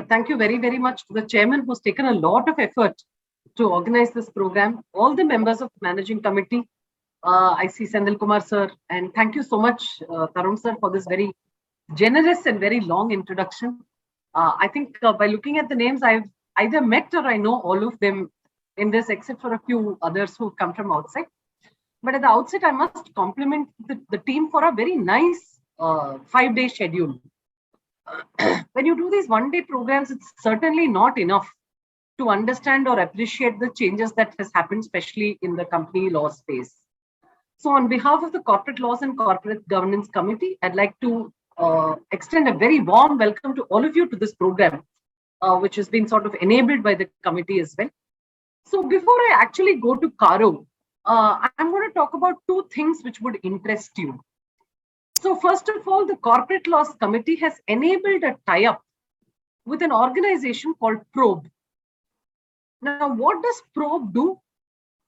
Thank you very, very much to the chairman who's taken a lot of effort to organize this program. All the members of the managing committee, I see Sendil Kumar sir, and thank you so much, Tarun sir, for this very generous and very long introduction. I think by looking at the names, I've either met or I know all of them in this, except for a few others who come from outside. But at the outset, I must compliment the team for a very nice 5-day schedule. When you do these one-day programs, it's certainly not enough to understand or appreciate the changes that has happened, especially in the company law space. So on behalf of the Corporate Laws and Corporate Governance Committee, I'd like to extend a very warm welcome to all of you to this program, which has been sort of enabled by the committee as well. So before I actually go to CARO, I'm going to talk about two things which would interest you. So first of all, the Corporate Laws Committee has enabled a tie-up with an organization called Probe. Now, what does Probe do?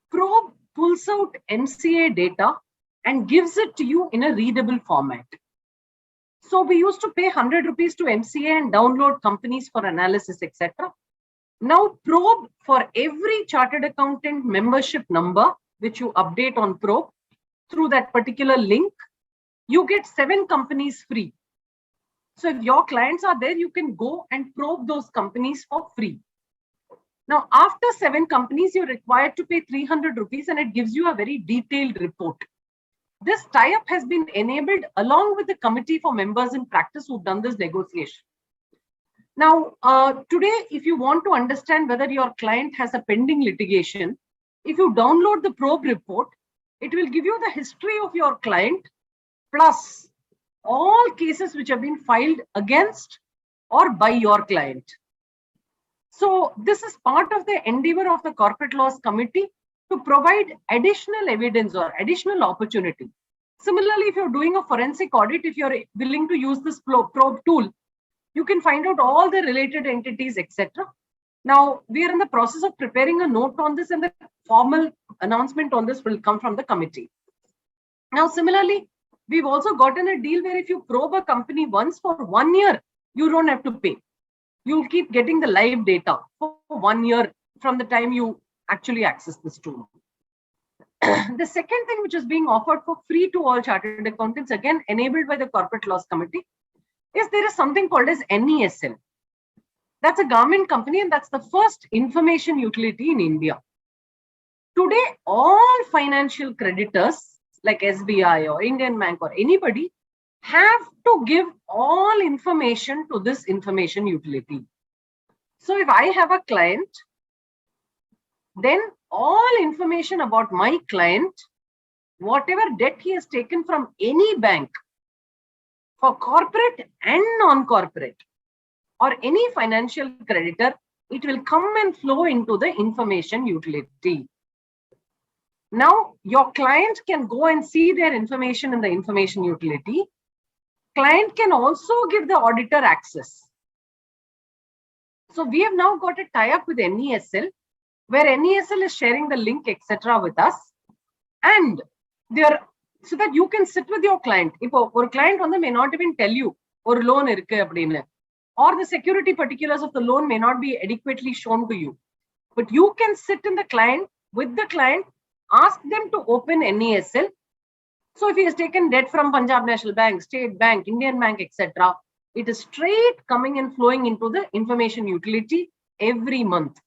Probe pulls out NCA data and gives it to you in a readable format. So we used to pay 100 rupees to MCA and download companies for analysis, etc. Now Probe, for every chartered accountant membership number, which you update on Probe through that particular link, you get 7 companies free. So if your clients are there, you can go and probe those companies for free. Now, after 7 companies, you're required to pay 300 rupees and it gives you a very detailed report. This tie-up has been enabled along with the committee for members in practice who've done this negotiation. Now, today, if you want to understand whether your client has a pending litigation, if you download the Probe report, it will give you the history of your client plus all cases which have been filed against or by your client. So this is part of the endeavor of the Corporate Laws Committee to provide additional evidence or additional opportunity. Similarly, if you're doing a forensic audit, if you're willing to use this Probe tool, you can find out all the related entities, etc. Now, we are in the process of preparing a note on this, and the formal announcement on this will come from the committee. Now, similarly, we've also gotten a deal where if you probe a company once for 1 year, you don't have to pay. You'll keep getting the live data for 1 year from the time you actually access this tool. The second thing which is being offered for free to all chartered accountants, again enabled by the Corporate Laws Committee, is there is something called as NESL. That's a government company and that's the first information utility in India. Today, all financial creditors like SBI or Indian Bank or anybody have to give all information to this information utility. So if I have a client, then all information about my client, whatever debt he has taken from any bank for corporate and non-corporate or any financial creditor, it will come and flow into the information utility. Now, your client can go and see their information in the information utility. Client can also give the auditor access. So we have now got a tie-up with NESL, where NESL is sharing the link, etc. with us. And so that you can sit with your client. If a client may not even tell you, or loan irukku, or the security particulars of the loan may not be adequately shown to you. But you can sit in the client, with the client, ask them to open NESL. So if he has taken debt from Punjab National Bank, State Bank, Indian Bank, etc., it is straight coming and flowing into the information utility every month.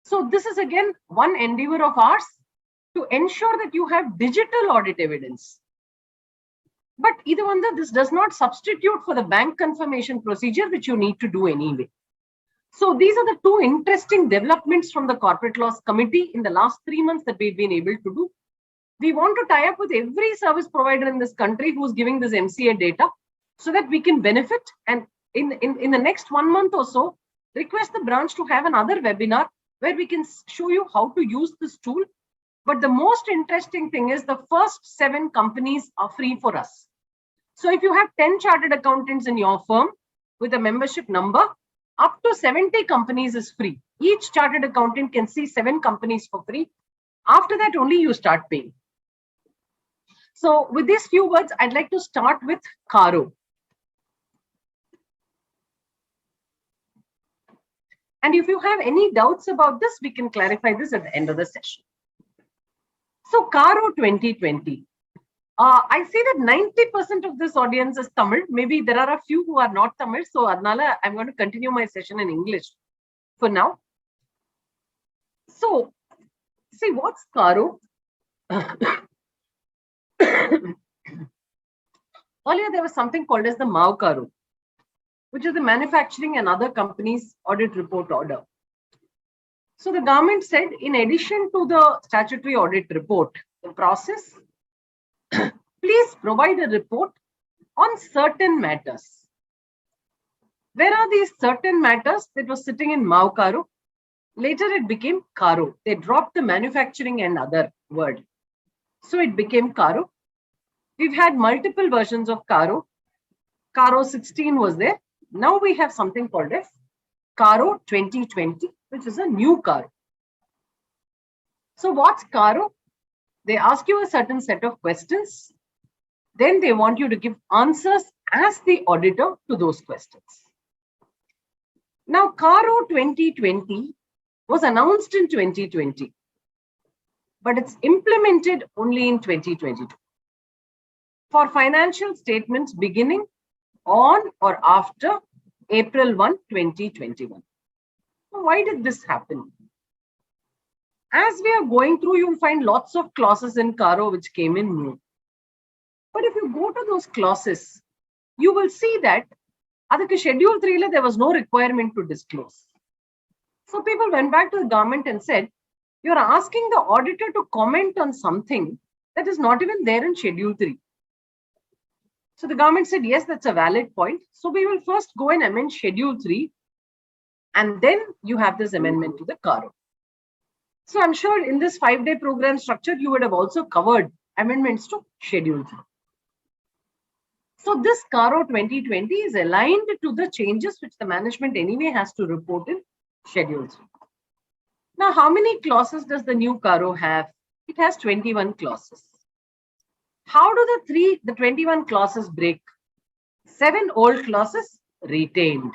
So this is again one endeavor of ours to ensure that you have digital audit evidence. But either one, this does not substitute for the bank confirmation procedure, which you need to do anyway. So these are the two interesting developments from the Corporate Laws Committee in the last 3 months that we've been able to do. We want to tie up with every service provider in this country who's giving this MCA data so that we can benefit. And in the next 1 month or so, request the branch to have another webinar where we can show you how to use this tool. But the most interesting thing is the first 7 companies are free for us. So if you have 10 chartered accountants in your firm with a membership number, up to 70 companies is free. Each chartered accountant can see 7 companies for free. After that, only you start paying. So with these few words, I'd like to start with CARO. And if you have any doubts about this, we can clarify this at the end of the session. So CARO 2020. I see that 90% of this audience is Tamil. Maybe there are a few who are not Tamil. So Adnala, I'm going to continue my session in English for now. So, see, what's CARO? Earlier, there was something called as the CARO, which is the Manufacturing and Other Companies Audit Report Order. So the government said, in addition to the statutory audit report, the process, please provide a report on certain matters. Where are these certain matters that was sitting in CARO? Later it became CARO. They dropped the manufacturing and other word. So it became CARO. We've had multiple versions of CARO. CARO 16 was there. Now we have something called as CARO 2020, which is a new CARO. So what's CARO? They ask you a certain set of questions. Then they want you to give answers as the auditor to those questions. Now, CARO 2020 was announced in 2020, but it's implemented only in 2022 for financial statements beginning on or after April 1, 2021. So why did this happen? As we are going through, you'll find lots of clauses in CARO which came in new. But if you go to those clauses, you will see that adukku Schedule 3 there was no requirement to disclose. So people went back to the government and said, you're asking the auditor to comment on something that is not even there in Schedule 3. So the government said, yes, that's a valid point. So we will first go and amend Schedule 3, and then you have this amendment to the CARO. So I'm sure in this 5-day program structure, you would have also covered amendments to Schedule 3. So this CARO 2020 is aligned to the changes which the management anyway has to report in Schedule 3. Now, how many clauses does the new CARO have? It has 21 clauses. How do the 21 clauses break? 7 old clauses retained.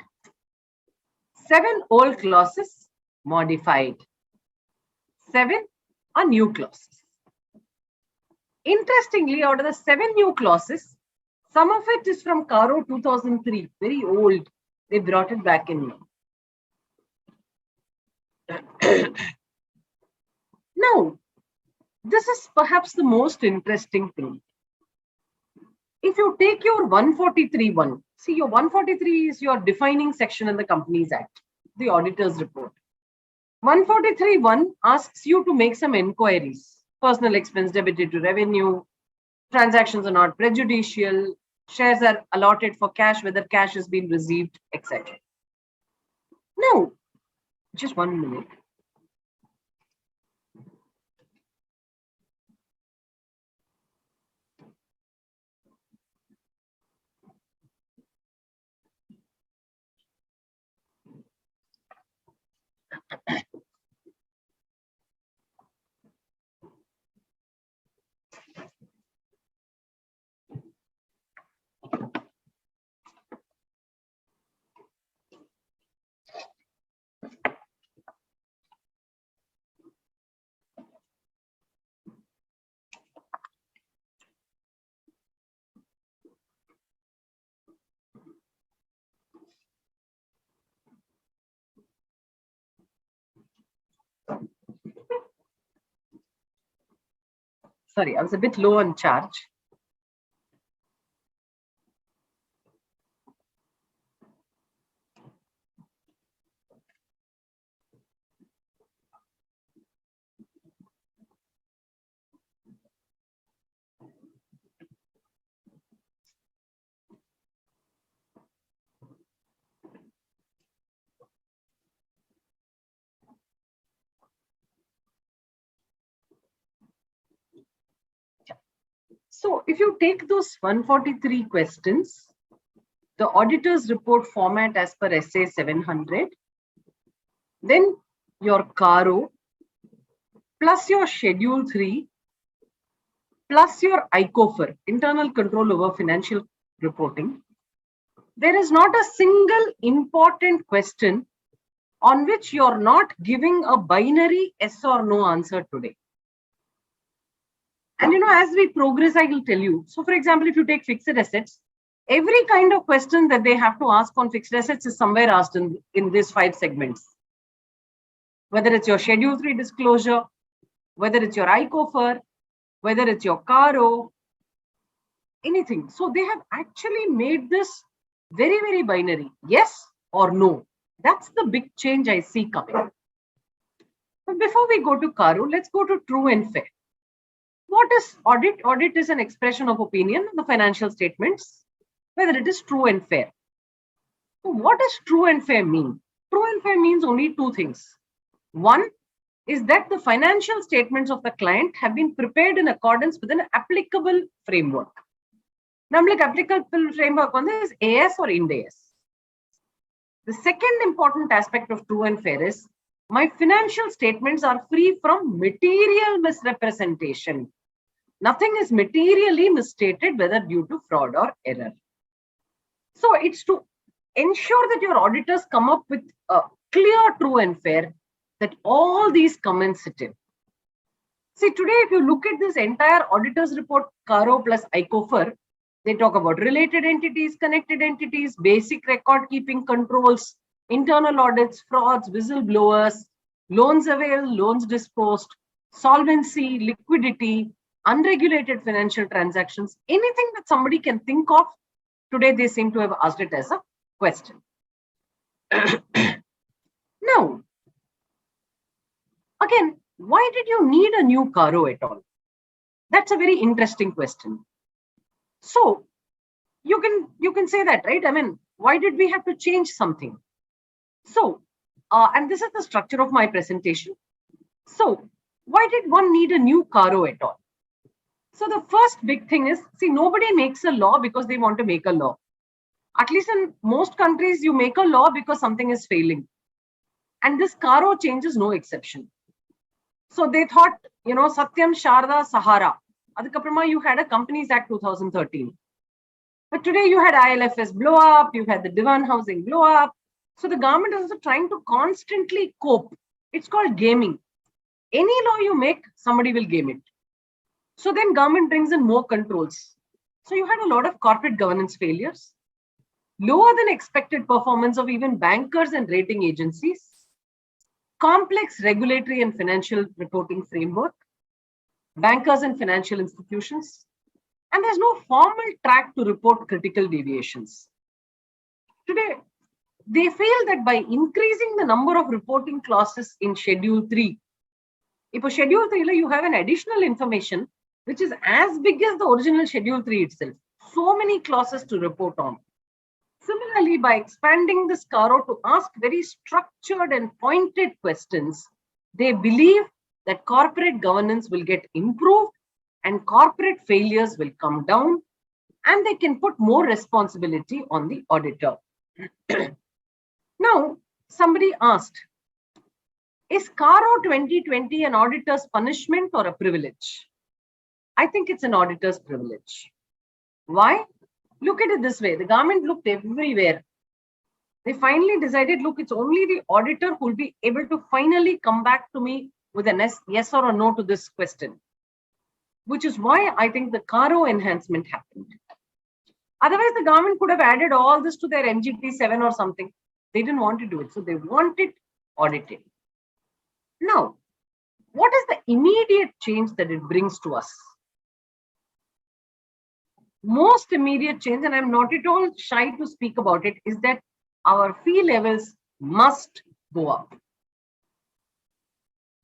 7 old clauses modified. 7 are new clauses. Interestingly, out of the 7 new clauses, some of it is from CARO 2003, very old. They brought it back in now. Now, this is perhaps the most interesting thing. If you take your 143.1, see your 143 is your defining section in the Companies Act, the auditor's report. 143.1 asks you to make some inquiries. Personal expense debited to revenue, transactions are not prejudicial, shares are allotted for cash, whether cash has been received, etc. Now, just 1 minute. Sorry, I was a bit low on charge. So if you take those 143 questions, the auditor's report format as per SA 700, then your CARO, plus your Schedule 3, plus your ICOFR, internal control over financial reporting, there is not a single important question on which you're not giving a binary yes or no answer today. And as we progress, I will tell you. So for example, if you take fixed assets, every kind of question that they have to ask on fixed assets is somewhere asked in these 5 segments. Whether it's your Schedule 3 disclosure, whether it's your ICOFR, whether it's your CARO, anything. So they have actually made this very, very binary, yes or no. That's the big change I see coming. But before we go to CARO, let's go to true and fair. What is audit? Audit is an expression of opinion on the financial statements, whether it is true and fair. So what does true and fair mean? True and fair means only 2 things. One is that the financial statements of the client have been prepared in accordance with an applicable framework. Namelijk applicable framework is AS or Ind AS. The second important aspect of true and fair is my financial statements are free from material misrepresentation. Nothing is materially misstated, whether due to fraud or error. So it's to ensure that your auditors come up with a clear, true and fair, that all these comments sit in. See, today, if you look at this entire auditor's report, CARO plus ICOFR, they talk about related entities, connected entities, basic record keeping controls, internal audits, frauds, whistleblowers, loans availed, loans disposed, solvency, liquidity, unregulated financial transactions, anything that somebody can think of. Today, they seem to have asked it as a question. Now, again, why did you need a new CARO at all? That's a very interesting question. So you can say that, right? I mean, why did we have to change something? So, and this is the structure of my presentation. So why did one need a new CARO at all? So the first big thing is, see, nobody makes a law because they want to make a law. At least in most countries, you make a law because something is failing. And this CARO change is no exception. So they thought, Satyam, Sharda, Sahara. Adhikaprama, you had a Companies Act 2013. But today you had ILFS blow up, you had the Divan housing blow up. So the government is also trying to constantly cope. It's called gaming. Any law you make, somebody will game it. So then government brings in more controls. So you had a lot of corporate governance failures, lower than expected performance of even bankers and rating agencies, complex regulatory and financial reporting framework, bankers and financial institutions, and there's no formal track to report critical deviations. Today, they feel that by increasing the number of reporting clauses in Schedule 3, if a Schedule 3, you have an additional information which is as big as the original Schedule 3 itself. So many clauses to report on. Similarly, by expanding this CARO to ask very structured and pointed questions, they believe that corporate governance will get improved and corporate failures will come down, and they can put more responsibility on the auditor. Now, somebody asked, is CARO 2020 an auditor's punishment or a privilege? I think it's an auditor's privilege. Why? Look at it this way. The government looked everywhere. They finally decided, look, it's only the auditor who will be able to finally come back to me with an yes or a no to this question, which is why I think the CARO enhancement happened. Otherwise, the government could have added all this to their MGT 7 or something. They didn't want to do it. So they want it audited. Now, what is the immediate change that it brings to us? Most immediate change, and I'm not at all shy to speak about it, is that our fee levels must go up.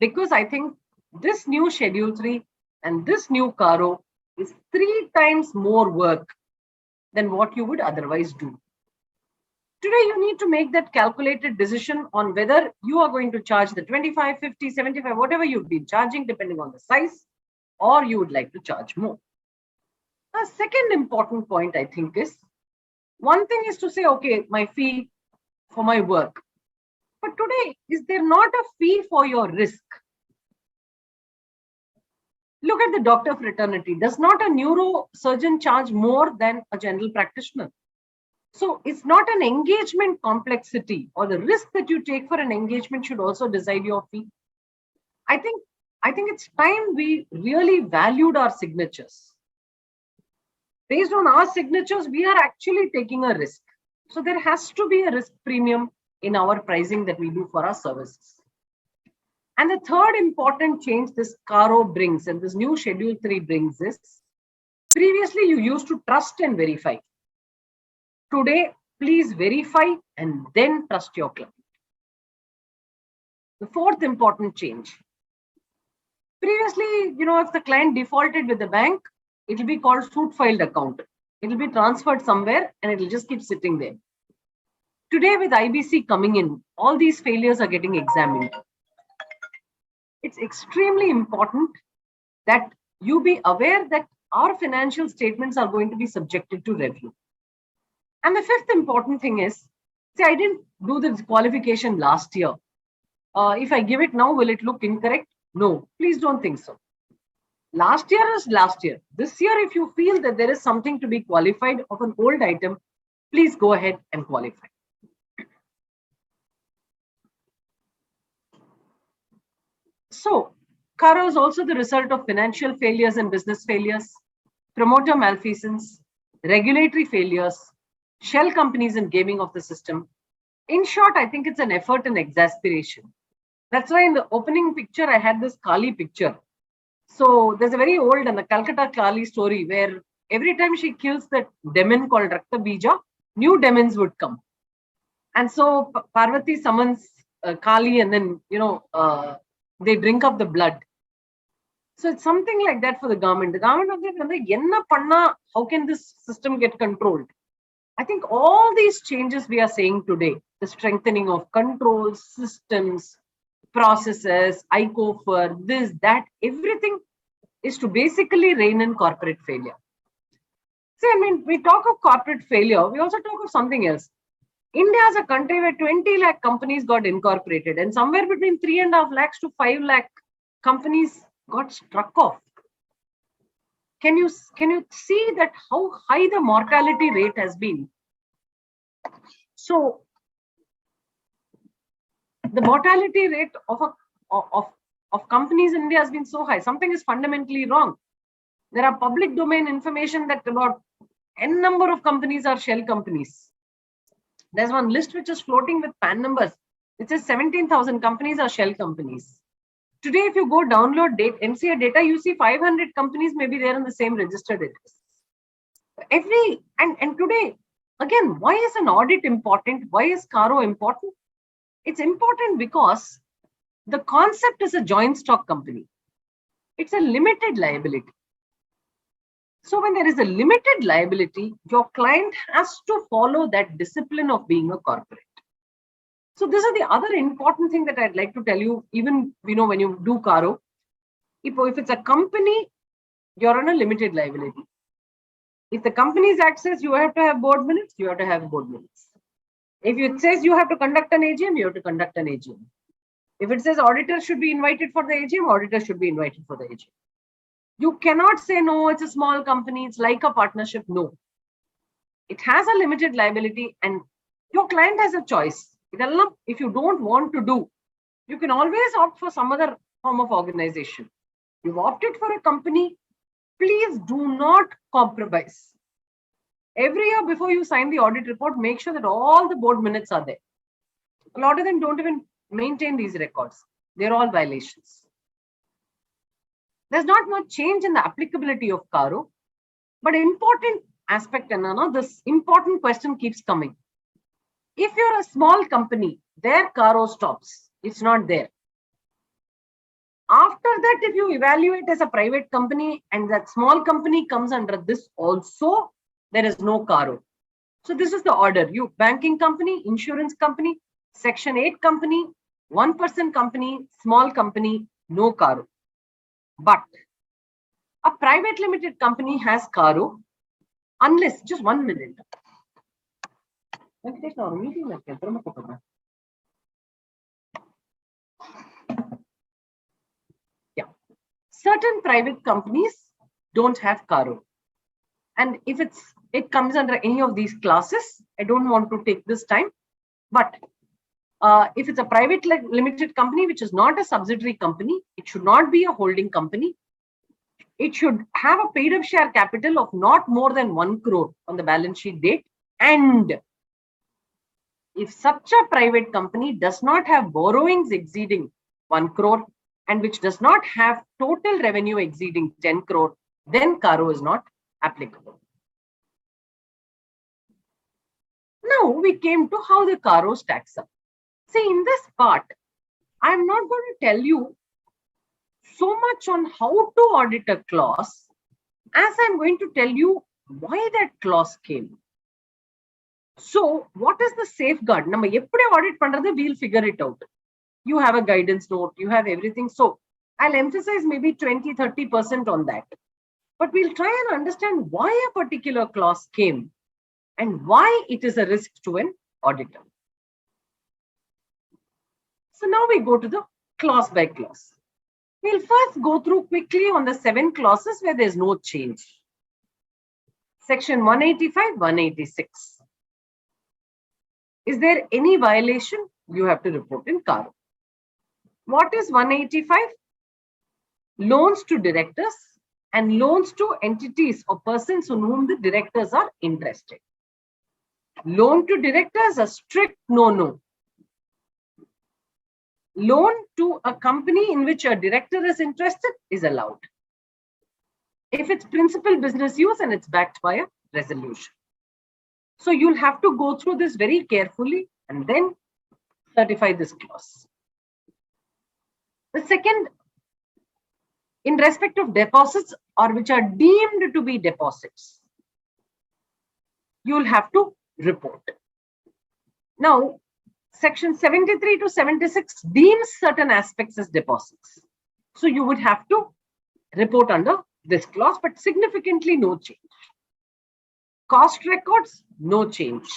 Because I think this new Schedule 3 and this new CARO is 3 times more work than what you would otherwise do. Today, you need to make that calculated decision on whether you are going to charge the 25, 50, 75, whatever you've been charging, depending on the size, or you would like to charge more. A second important point, I think, is one thing is to say, okay, my fee for my work. But today, is there not a fee for your risk? Look at the doctor fraternity. Does not a neurosurgeon charge more than a general practitioner? So it's not an engagement complexity, or the risk that you take for an engagement should also decide your fee. I think it's time we really valued our signatures. Based on our signatures, we are actually taking a risk. So there has to be a risk premium in our pricing that we do for our services. And the third important change this CARO brings, and this new Schedule 3 brings, is previously you used to trust and verify. Today, please verify and then trust your client. The fourth important change. Previously, if the client defaulted with the bank, it will be called suit filed account. It will be transferred somewhere and it will just keep sitting there. Today, with IBC coming in, all these failures are getting examined. It's extremely important that you be aware that our financial statements are going to be subjected to review. And the fifth important thing is, see, I didn't do this qualification last year. If I give it now, will it look incorrect? No, please don't think so. Last year is last year. This year, if you feel that there is something to be qualified of an old item, please go ahead and qualify. So, CARO is also the result of financial failures and business failures, promoter malfeasance, regulatory failures, shell companies and gaming of the system. In short, I think it's an effort and exasperation. That's why in the opening picture, I had this Kali picture. So there's a very old and the Calcutta Kali story where every time she kills that demon called Rakta Bija, new demons would come. And so Parvati summons Kali, and then, they drink up the blood. So it's something like that for the government. The government of the how can this system get controlled? I think all these changes we are saying today, the strengthening of controls, systems, processes, ICOFER, this, that, everything is to basically rein in corporate failure. See, we talk of corporate failure, we also talk of something else. India is a country where 20 lakh companies got incorporated, and somewhere between 3.5 lakhs to 5 lakh companies got struck off. Can you see that how high the mortality rate has been? So the mortality rate of companies in India has been so high. Something is fundamentally wrong. There are public domain information that about n number of companies are shell companies. There's one list which is floating with PAN numbers. It says 17,000 companies are shell companies. Today, if you go download NCA data, you see 500 companies may be there in the same registered address. And today, again, why is an audit important? Why is CARO important? It's important because the concept is a joint stock company. It's a limited liability. So when there is a limited liability, your client has to follow that discipline of being a corporate. So this is the other important thing that I'd like to tell you, even when you do CARO, if it's a company, you're on a limited liability. If the company's access, you have to have board minutes, you have to have board minutes. If it says you have to conduct an AGM, you have to conduct an AGM. If it says auditors should be invited for the AGM, auditors should be invited for the AGM. You cannot say, no, it's a small company, it's like a partnership. No. It has a limited liability and your client has a choice. If you don't want to do, you can always opt for some other form of organization. You've opted for a company, please do not compromise. Every year before you sign the audit report, make sure that all the board minutes are there. A lot of them don't even maintain these records. They're all violations. There's not much change in the applicability of CARO, but an important aspect, and this important question keeps coming. If you're a small company, their CARO stops. It's not there. After that, if you evaluate as a private company and that small company comes under this also, there is no CARO. So this is the order. You banking company, insurance company, Section 8 company, 1% company, small company, no CARO. But a private limited company has CARO unless, just 1 minute. Yeah. Certain private companies don't have CARO. And if it's it comes under any of these classes. I don't want to take this time, but if it's a private limited company, which is not a subsidiary company, it should not be a holding company. It should have a paid up share capital of not more than 1 crore on the balance sheet date. And if such a private company does not have borrowings exceeding 1 crore and which does not have total revenue exceeding 10 crore, then CARO is not applicable. Now we came to how the CARO stacks up. See, in this part, I'm not going to tell you so much on how to audit a clause, as I'm going to tell you why that clause came. So, what is the safeguard? Nama eppadi audit pandrathu, we'll figure it out. You have a guidance note, you have everything. So, I'll emphasize maybe 20-30% on that. But we'll try and understand why a particular clause came and why it is a risk to an auditor. So now we go to the clause by clause. We'll first go through quickly on the 7 clauses where there's no change. Section 185, 186. Is there any violation? You have to report in CARO. What is 185? Loans to directors and loans to entities or persons on whom the directors are interested. Loan to directors, a strict no-no. Loan to a company in which a director is interested is allowed, if it's principal business use and it's backed by a resolution. So you'll have to go through this very carefully and then certify this clause. The second, in respect of deposits or which are deemed to be deposits, you'll have to report. Now, Section 73 to 76 deems certain aspects as deposits. So you would have to report under this clause, but significantly no change. Cost records, no change.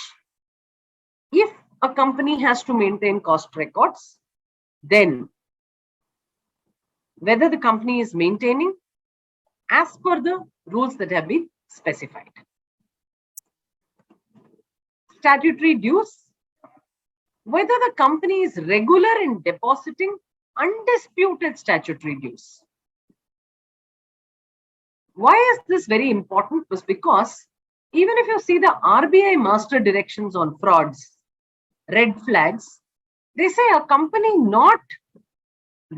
If a company has to maintain cost records, then whether the company is maintaining as per the rules that have been specified. Statutory dues, whether the company is regular in depositing undisputed statutory dues. Why is this very important? Was because even if you see the RBI master directions on frauds, red flags, they say a company not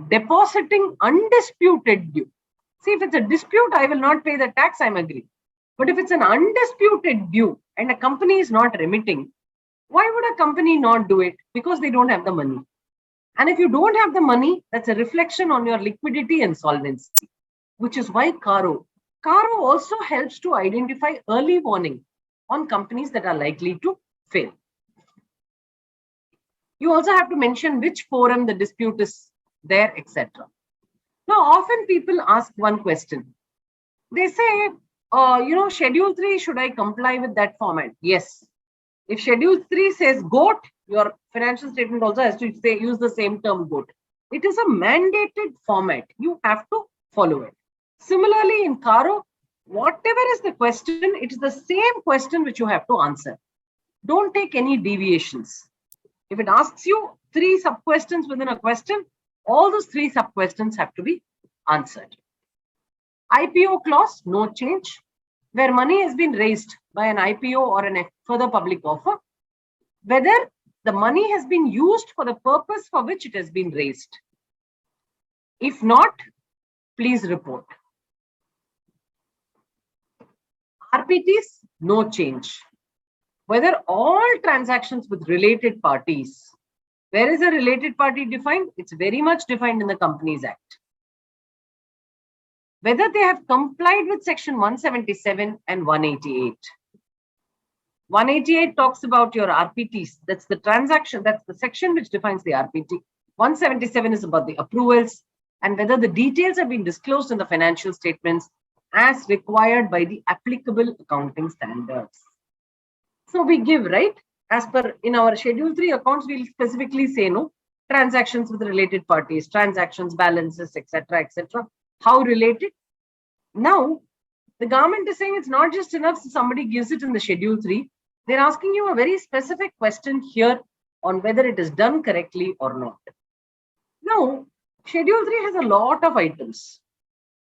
depositing undisputed due. See, if it's a dispute, I will not pay the tax, I'm agree. But if it's an undisputed due and a company is not remitting, why would a company not do it? Because they don't have the money. And if you don't have the money, that's a reflection on your liquidity and solvency, which is why CARO also helps to identify early warning on companies that are likely to fail. You also have to mention which forum the dispute is there, etc. Now, often people ask one question. They say, Schedule 3, should I comply with that format? Yes. If Schedule 3 says GOAT, your financial statement also has to use the same term GOAT. It is a mandated format. You have to follow it. Similarly, in CARO, whatever is the question, it is the same question which you have to answer. Don't take any deviations. If it asks you 3 sub-questions within a question, all those 3 sub-questions have to be answered. IPO clause, no change. Where money has been raised by an IPO or a further public offer, whether the money has been used for the purpose for which it has been raised. If not, please report. RPTs, no change. Whether all transactions with related parties, where is a related party defined? It's very much defined in the Companies Act. Whether they have complied with section 177 and 188. 188 talks about your RPTs. That's the transaction. That's the section which defines the RPT. 177 is about the approvals and whether the details have been disclosed in the financial statements as required by the applicable accounting standards. So we give, right? As per in our Schedule 3 accounts, we'll specifically say no. Transactions with related parties, transactions, balances, etc., etc. How related? Now, The government is saying it's not just enough if somebody gives it in the Schedule 3. They're asking you a very specific question here on whether it is done correctly or not. Now, Schedule 3 has a lot of items.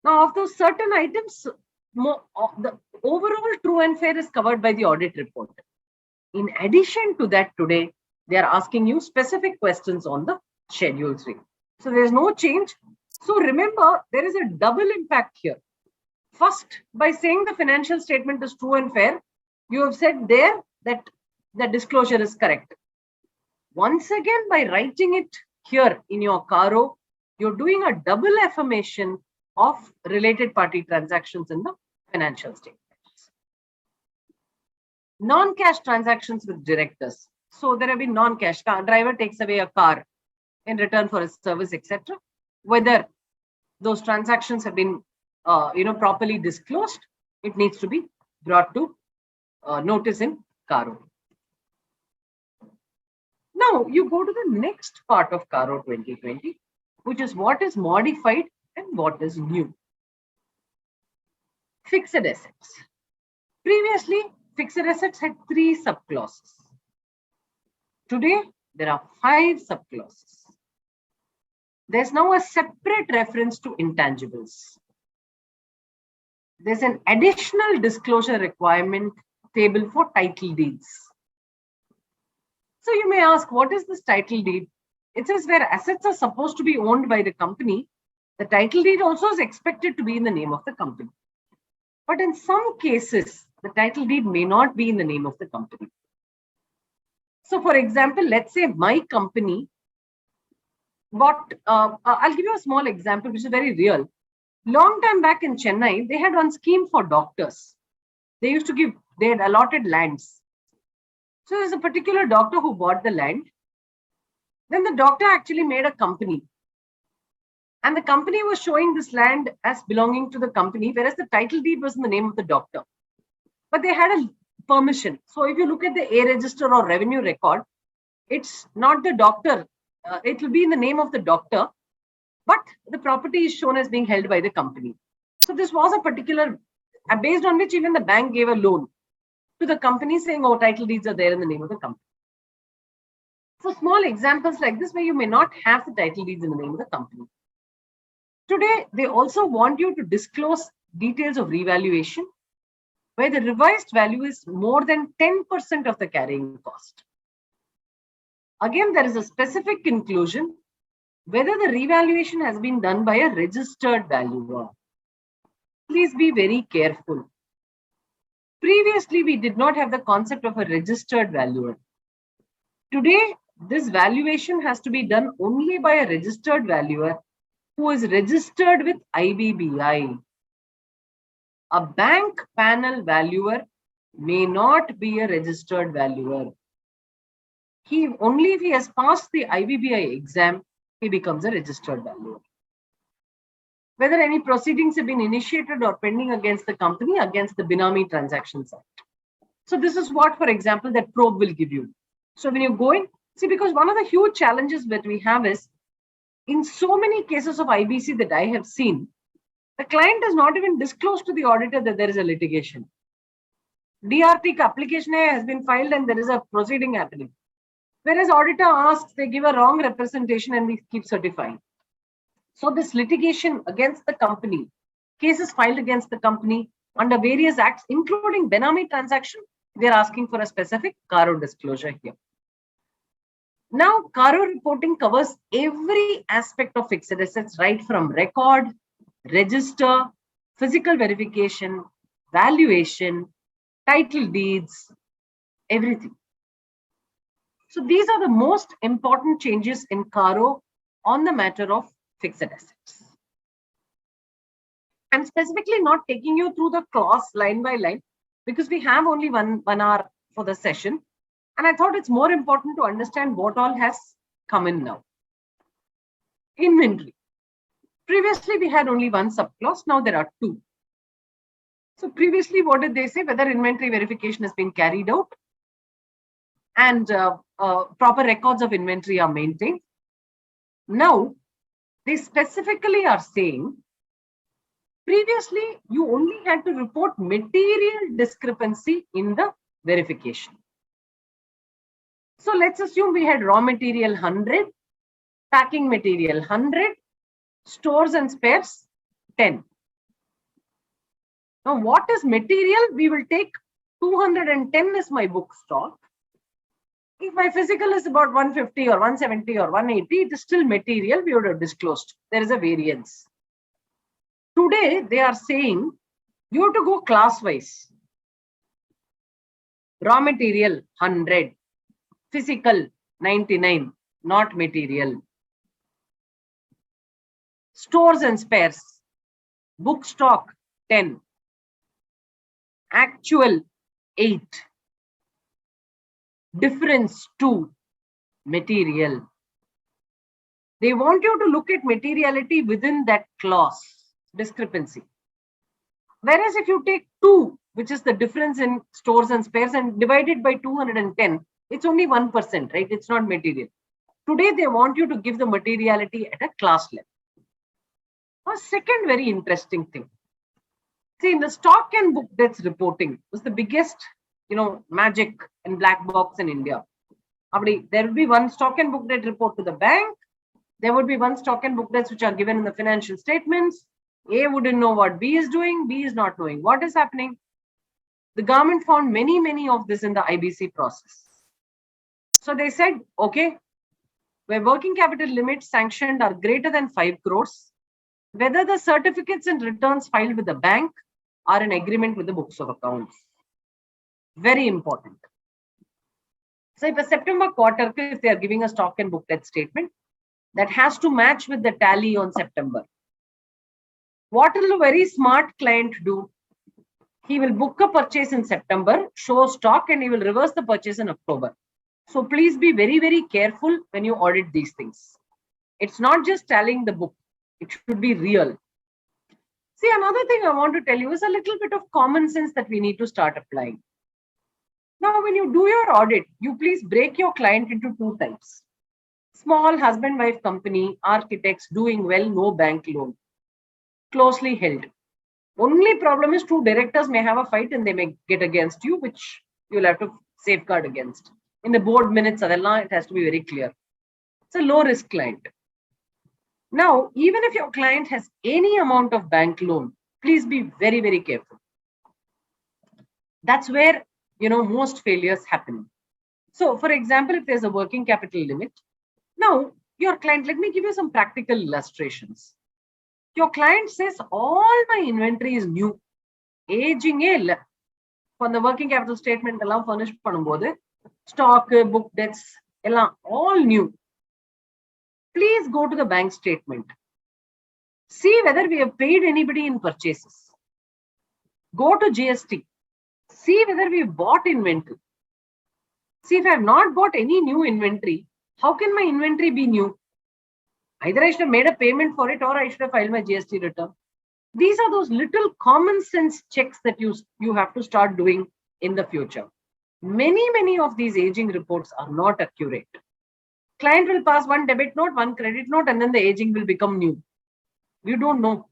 Now, of those certain items, the overall true and fair is covered by the audit report. In addition to that, today, they are asking you specific questions on the Schedule 3. So there's no change. So remember, there is a double impact here. First, by saying the financial statement is true and fair, you have said there that the disclosure is correct. Once again, by writing it here in your CARO, you're doing a double affirmation of related party transactions in the financial statements. Non-cash transactions with directors. So there have been non-cash. Driver takes away a car in return for a service, etc. Whether those transactions have been properly disclosed, it needs to be brought to notice in CARO. Now you go to the next part of CARO 2020, which is what is modified and what is new. Fixed assets. Previously, fixed assets had 3 subclauses. Today, there are 5 subclauses. There's now a separate reference to intangibles. There's an additional disclosure requirement table for title deeds. So you may ask, what is this title deed? It says where assets are supposed to be owned by the company, the title deed also is expected to be in the name of the company. But in some cases, the title deed may not be in the name of the company. So for example, let's say my company got, I'll give you a small example, which is very real. Long time back in Chennai, they had one scheme for doctors. They used to give, they had allotted lands. So there's a particular doctor who bought the land. Then the doctor actually made a company. And the company was showing this land as belonging to the company, whereas the title deed was in the name of the doctor. But they had a permission. So if you look at the A register or revenue record, it's not the doctor. It will be in the name of the doctor, but the property is shown as being held by the company. So this was a particular, based on which even the bank gave a loan to the company saying, oh, title deeds are there in the name of the company. So small examples like this where you may not have the title deeds in the name of the company. Today, they also want you to disclose details of revaluation where the revised value is more than 10% of the carrying cost. Again, there is a specific conclusion whether the revaluation has been done by a registered valuer. Please be very careful. Previously, we did not have the concept of a registered valuer. Today, this valuation has to be done only by a registered valuer who is registered with IBBI. A bank panel valuer may not be a registered valuer. Only if he has passed the IBBI exam, he becomes a registered valuer. Whether any proceedings have been initiated or pending against the company against the Binami Transactions Act. So this is what, for example, that probe will give you. So when you go in, see, because one of the huge challenges that we have is in so many cases of IBC that I have seen, the client does not even disclose to the auditor that there is a litigation. DRT application has been filed and there is a proceeding happening. Whereas auditor asks, they give a wrong representation and we keep certifying. So this litigation against the company, cases filed against the company under various acts, including Benami transaction, they're asking for a specific CARO disclosure here. Now, CARO reporting covers every aspect of fixed assets, right from record, register, physical verification, valuation, title deeds, everything. So these are the most important changes in CARO on the matter of fixed assets. I'm specifically not taking you through the clause line by line because we have only one hour for the session. And I thought it's more important to understand what all has come in now. Inventory. Previously, we had only one subclause. Now there are 2. So previously, what did they say? Whether inventory verification has been carried out and proper records of inventory are maintained. Now, they specifically are saying Previously, you only had to report material discrepancy in the verification. So let's assume we had raw material 100, packing material 100, stores and spares 10. Now, what is material? We will take 210 is my book stock. If my physical is about 150 or 170 or 180, it is still material. We would have disclosed. There is a variance. Today, they are saying you have to go class-wise. Raw material 100, physical 99, not material. Stores and spares, book stock 10, actual 8, difference 2, material. They want you to look at materiality within that clause, discrepancy. Whereas if you take 2, which is the difference in stores and spares, and divide it by 210, it's only 1%, right? It's not material. Today, they want you to give the materiality at a class level. A second very interesting thing. See, in the stock and book debts reporting was the biggest, magic and black box in India. There will be one stock and book debt report to the bank. There would be one stock and book debts which are given in the financial statements. A wouldn't know what B is doing. B is not knowing what is happening. The government found many of this in the IBC process. So they said, okay, where working capital limits sanctioned are greater than 5 crores, whether the certificates and returns filed with the bank are in agreement with the books of accounts. Very important. So if a September quarter, if they are giving a stock and book debt statement, that has to match with the tally on September. What will a very smart client do? He will book a purchase in September, show stock, and he will reverse the purchase in October. So please be very careful when you audit these things. It's not just tallying the book. It should be real. See, another thing I want to tell you is a little bit of common sense that we need to start applying. Now, when you do your audit, you please break your client into 2 types. Small husband-wife company, architects, doing well, no bank loan. Closely held. Only problem is 2 directors may have a fight and they may get against you, which you'll have to safeguard against. In the board minutes, it has to be very clear. It's a low-risk client. Now, even if your client has any amount of bank loan, please be very careful. That's where, most failures happen. So, for example, if there's a working capital limit, now your client, let me give you some practical illustrations. Your client says, all my inventory is new. Aging illa. For the working capital statement, furnish stock, book debts, all new. Please go to the bank statement. See whether we have paid anybody in purchases. Go to GST. See whether we have bought inventory. See, if I have not bought any new inventory, how can my inventory be new? Either I should have made a payment for it or I should have filed my GST return. These are those little common sense checks that you have to start doing in the future. Many of these aging reports are not accurate. Client will pass one debit note, one credit note, and then the aging will become new. We don't know.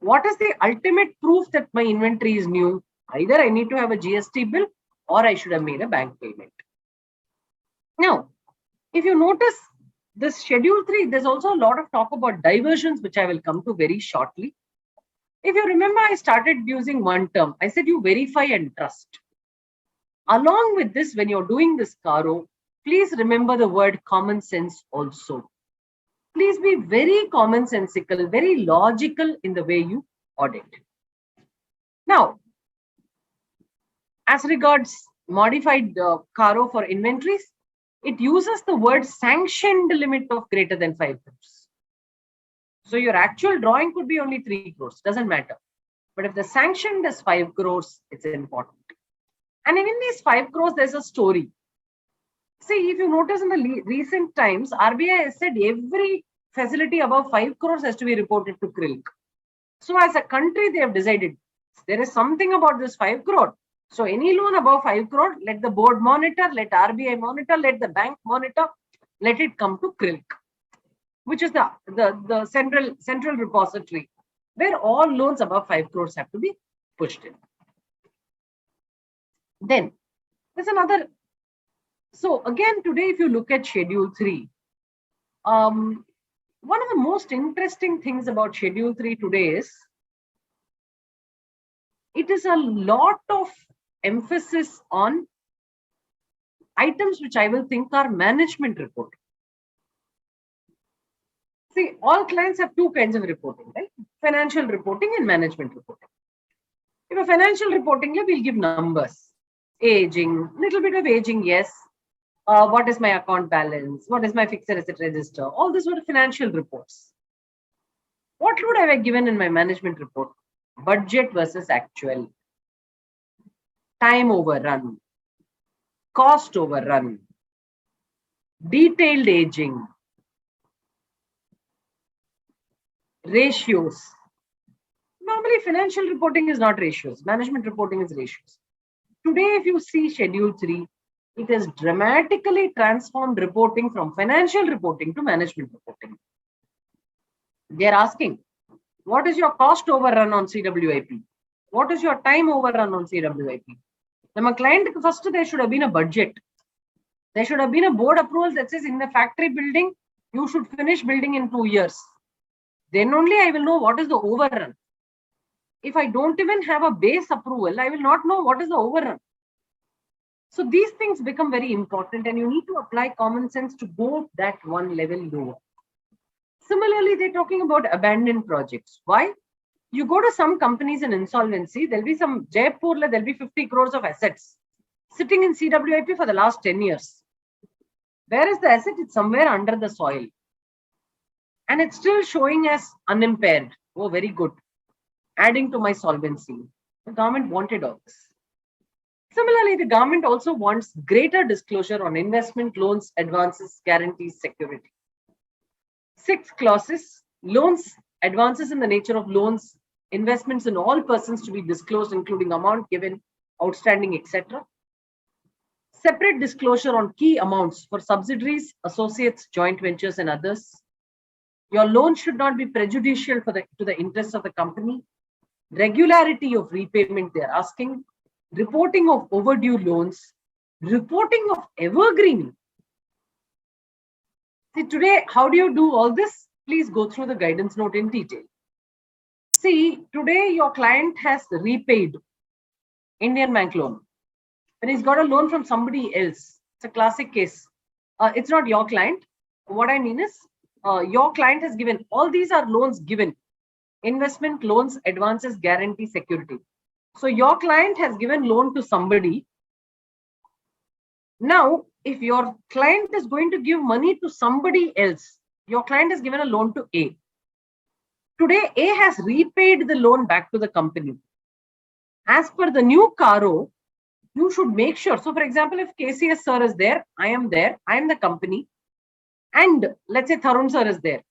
What is the ultimate proof that my inventory is new? Either I need to have a GST bill or I should have made a bank payment. Now, if you notice this schedule 3, there's also a lot of talk about diversions, which I will come to very shortly. If you remember, I started using one term. I said you verify and trust. Along with this, when you're doing this CARO, please remember the word common sense also. Please be very commonsensical, very logical in the way you audit. Now, as regards modified CARO for inventories, it uses the word sanctioned limit of greater than 5 crores. So your actual drawing could be only 3 crores, doesn't matter. But if the sanctioned is 5 crores, it's important. And in these 5 crores, there's a story. See, if you notice in the recent times, RBI has said every facility above 5 crores has to be reported to CRILC. So as a country, they have decided there is something about this 5 crore. So any loan above 5 crore, let the board monitor, let RBI monitor, let the bank monitor, let it come to CRILC, which is the central repository where all loans above 5 crores have to be pushed in. Then there's another. So again, today, if you look at Schedule 3, one of the most interesting things about Schedule 3 today is it is a lot of emphasis on items which I will think are management reporting. See, all clients have two kinds of reporting, right? Financial reporting and management reporting. If a financial reporting, we'll give numbers, aging, little bit of aging, yes. What is my account balance? What is my fixed asset register? All these were financial reports. What would I have given in my management report? Budget versus actual, time overrun, cost overrun, detailed aging, ratios. Normally, financial reporting is not ratios. Management reporting is ratios. Today, if you see Schedule 3, it has dramatically transformed reporting from financial reporting to management reporting. They are asking, what is your cost overrun on CWIP? What is your time overrun on CWIP? Now, client first, there should have been a budget. There should have been a board approval that says in the factory building, you should finish building in 2 years. Then only I will know what is the overrun. If I don't even have a base approval, I will not know what is the overrun. So these things become very important, and you need to apply common sense to go that one level lower. Similarly, they're talking about abandoned projects. Why? You go to some companies in insolvency, there'll be some Jaipur, there'll be 50 crores of assets sitting in CWIP for the last 10 years. Where is the asset? It's somewhere under the soil. And it's still showing as unimpaired. Oh, very good. Adding to my solvency. The government wanted all this. Similarly, the government also wants greater disclosure on investment, loans, advances, guarantees, security. 6 clauses, loans, advances in the nature of loans, investments in all persons to be disclosed, including amount given, outstanding, etc. Separate disclosure on key amounts for subsidiaries, associates, joint ventures, and others. Your loan should not be prejudicial to the interests of the company. Regularity of repayment, they're asking. Reporting of overdue loans. Reporting of evergreen. See, today, how do you do all this? Please go through the guidance note in detail. See, today your client has repaid Indian bank loan. When he's got a loan from somebody else, it's a classic case. It's not your client. What I mean is, your client has given, all these are loans given. Investment, loans, advances, guarantee, security. So your client has given loan to somebody. Now, if your client is going to give money to somebody else, your client has given a loan to A. Today, A has repaid the loan back to the company. As per the new CARO, you should make sure. So, for example, if KCS sir is there, I am the company, and let's say Tharun sir is there.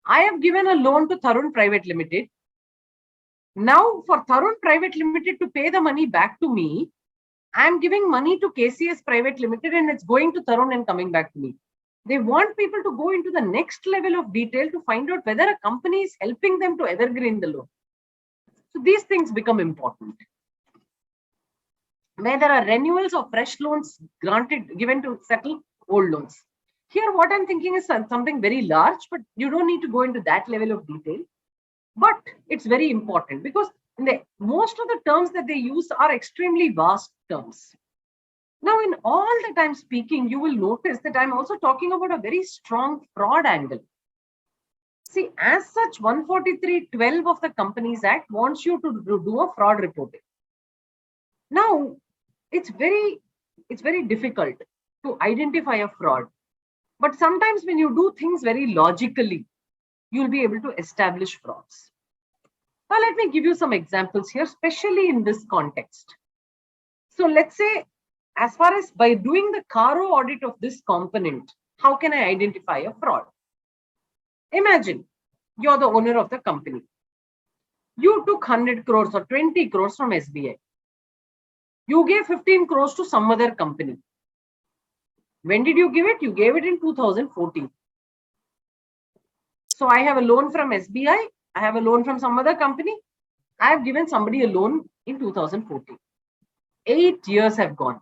I have given a loan to Tharun Private Limited. Now, for Tharun Private Limited to pay the money back to me, I am giving money to KCS Private Limited, and it's going to Tharun and coming back to me. They want people to go into the next level of detail to find out whether a company is helping them to evergreen the loan. So these things become important. Where there are renewals of fresh loans given to settle old loans. Here, what I'm thinking is something very large, but you don't need to go into that level of detail. But it's very important because most of the terms that they use are extremely vast terms. Now, in all that I'm speaking, you will notice that I'm also talking about a very strong fraud angle. See, as such, 143(12) of the Companies Act wants you to do a fraud reporting. Now, it's very difficult to identify a fraud. But sometimes when you do things very logically, you'll be able to establish frauds. Now, let me give you some examples here, especially in this context. So let's say, as far as by doing the CARO audit of this component, how can I identify a fraud? Imagine you're the owner of the company. You took 100 crores or 20 crores from SBI. You gave 15 crores to some other company. When did you give it? You gave it in 2014. So I have a loan from SBI. I have a loan from some other company. I have given somebody a loan in 2014. 8 years have gone.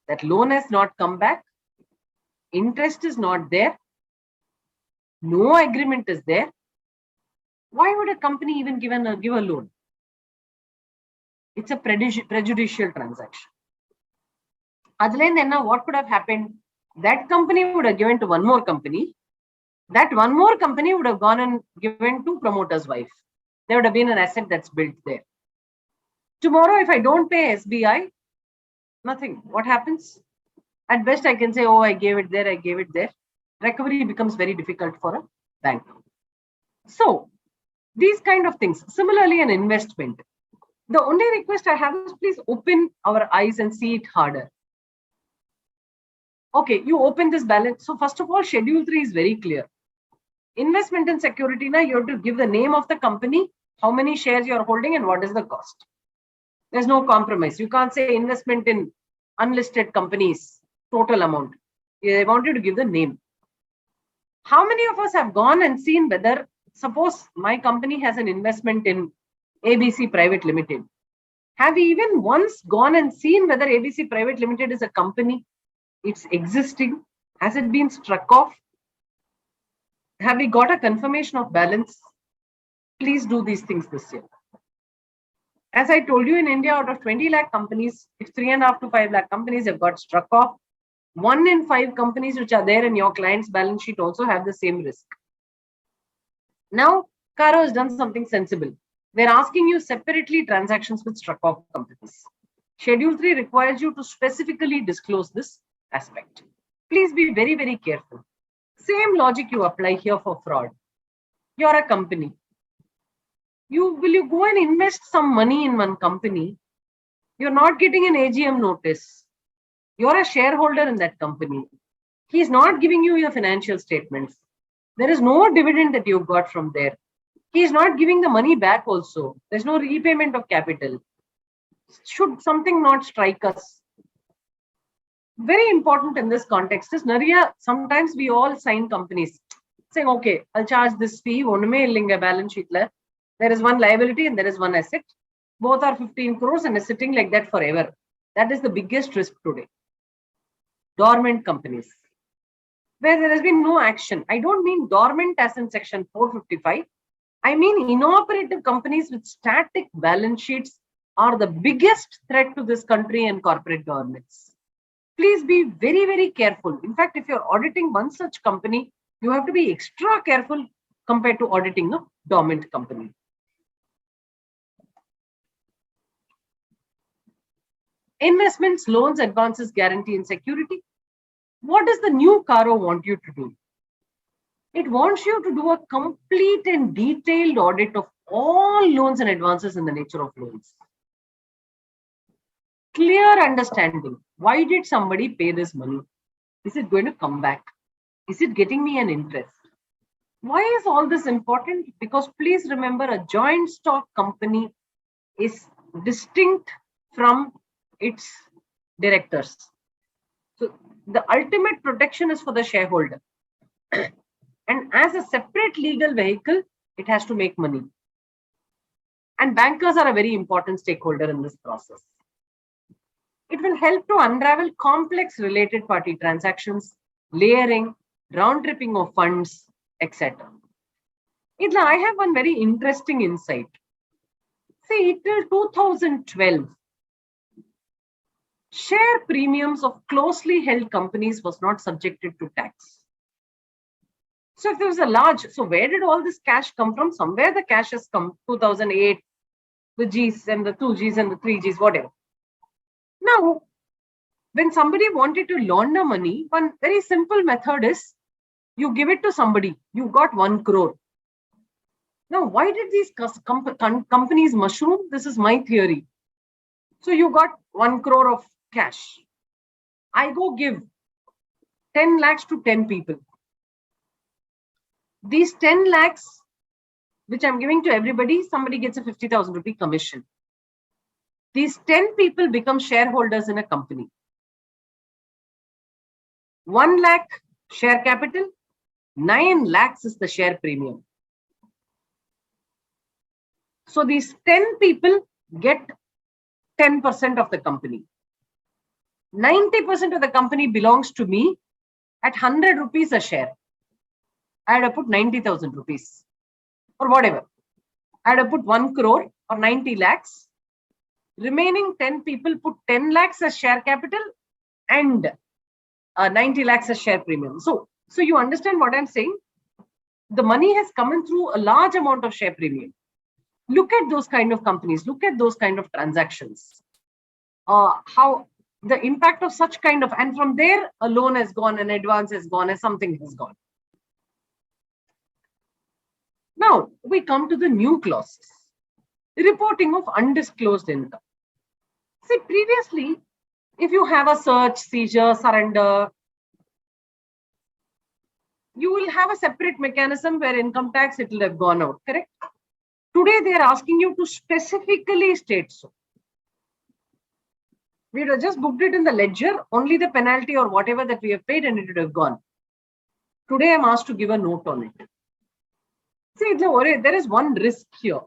That loan has not come back. Interest is not there. No agreement is there. Why would a company even give a loan? It's a prejudicial transaction. Then what could have happened? That company would have given to one more company. That one more company would have gone and given to promoter's wife. There would have been an asset that's built there. Tomorrow, if I don't pay SBI, nothing. What happens? At best, I can say, oh, I gave it there, I gave it there. Recovery becomes very difficult for a bank. So, these kind of things. Similarly, an investment. The only request I have is please open our eyes and see it harder. Okay, you open this balance. So, first of all, Schedule 3 is very clear. Investment in security, now you have to give the name of the company, how many shares you're holding, and what is the cost. There's no compromise. You can't say investment in unlisted companies, total amount. They want you to give the name. How many of us have gone and seen whether, suppose my company has an investment in ABC Private Limited. Have we even once gone and seen whether ABC Private Limited is a company? It's existing. Has it been struck off? Have we got a confirmation of balance? Please do these things this year. As I told you, in India, out of 20 lakh companies, if 3.5 to 5 lakh companies have got struck off, 1 in 5 companies which are there in your client's balance sheet also have the same risk. Now, CARO has done something sensible. They're asking you separately transactions with struck off companies. Schedule 3 requires you to specifically disclose this aspect. Please be very, very careful. Same logic you apply here for fraud. You're a company. Will you go and invest some money in one company? You're not getting an AGM notice. You're a shareholder in that company. He's not giving you your financial statements. There is no dividend that you've got from there. He's not giving the money back also. There's no repayment of capital. Should something not strike us? Very important in this context is, Nariya, sometimes we all sign companies saying, okay, I'll charge this fee, balance sheet. There is one liability and there is one asset. Both are 15 crores and is sitting like that forever. That is the biggest risk today. Dormant companies, where there has been no action. I don't mean dormant as in section 455. I mean inoperative companies with static balance sheets are the biggest threat to this country and corporate governance. Please be very, very careful. In fact, if you're auditing one such company, you have to be extra careful compared to auditing a dormant company. Investments, loans, advances, guarantee, and security. What does the new CARO want you to do? It wants you to do a complete and detailed audit of all loans and advances in the nature of loans. Clear understanding. Why did somebody pay this money? Is it going to come back? Is it getting me an interest? Why is all this important? Because please remember, a joint stock company is distinct from its directors. So the ultimate protection is for the shareholder. And as a separate legal vehicle, it has to make money. And bankers are a very important stakeholder in this process. It will help to unravel complex related party transactions, layering, round tripping of funds, etc. I have one very interesting insight. See, till 2012, share premiums of closely held companies was not subjected to tax. So if there was a large, so where did all this cash come from? Somewhere the cash has come, 2008, the Gs and the 2Gs and the 3Gs, whatever. Now, when somebody wanted to launder money, one very simple method is, you give it to somebody, you got 1 crore. Now, why did these companies mushroom? This is my theory. So you got 1 crore of cash. I go give 10 lakhs to 10 people. These 10 lakhs, which I'm giving to everybody, somebody gets a 50,000 rupee commission. These 10 people become shareholders in a company. 1 lakh share capital, 9 lakhs is the share premium. So these 10 people get 10% of the company. 90% of the company belongs to me at 100 rupees a share. I had to put 90,000 rupees or whatever. I had to put 1 crore or 90 lakhs. Remaining 10 people put 10 lakhs as share capital and 90 lakhs as share premium. So you understand what I'm saying? The money has come in through a large amount of share premium. Look at those kind of companies. Look at those kind of transactions. How the impact of such kind of, and from there a loan has gone, an advance has gone, and something has gone. Now we come to the new clauses. Reporting of undisclosed income. See, previously, if you have a search, seizure, surrender, you will have a separate mechanism where income tax, it will have gone out, correct? Today, they are asking you to specifically state so. We would have just booked it in the ledger, only the penalty or whatever that we have paid, and it would have gone. Today, I'm asked to give a note on it. See, there is one risk here.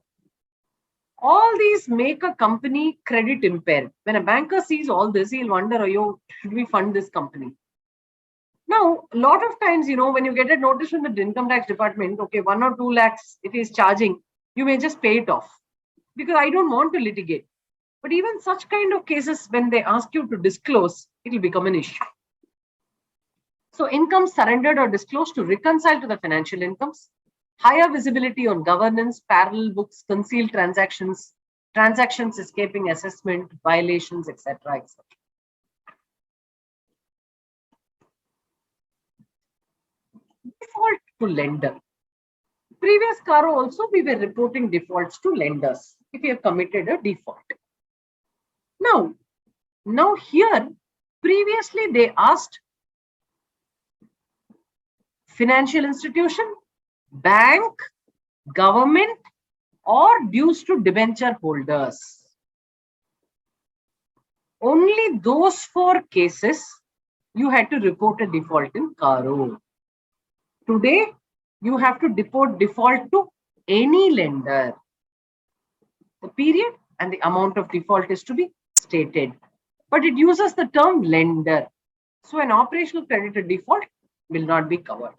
All these make a company credit impaired. When a banker sees all this, he'll wonder, oh, should we fund this company? Now, a lot of times, when you get a notice from the income tax department, okay, 1 or 2 lakhs, if he's charging, you may just pay it off because I don't want to litigate. But even such kind of cases, when they ask you to disclose, it will become an issue. So income surrendered or disclosed to reconcile to the financial incomes, higher visibility on governance, parallel books, concealed transactions, transactions escaping assessment, violations, etc., etc. Default to lender. Previous CARO also, we were reporting defaults to lenders if you have committed a default. Now here, previously they asked financial institution, bank, government, or dues to debenture holders. Only those 4 cases you had to report a default in CARO. Today, you have to report default to any lender. The period and the amount of default is to be stated, but it uses the term lender. So an operational creditor default will not be covered.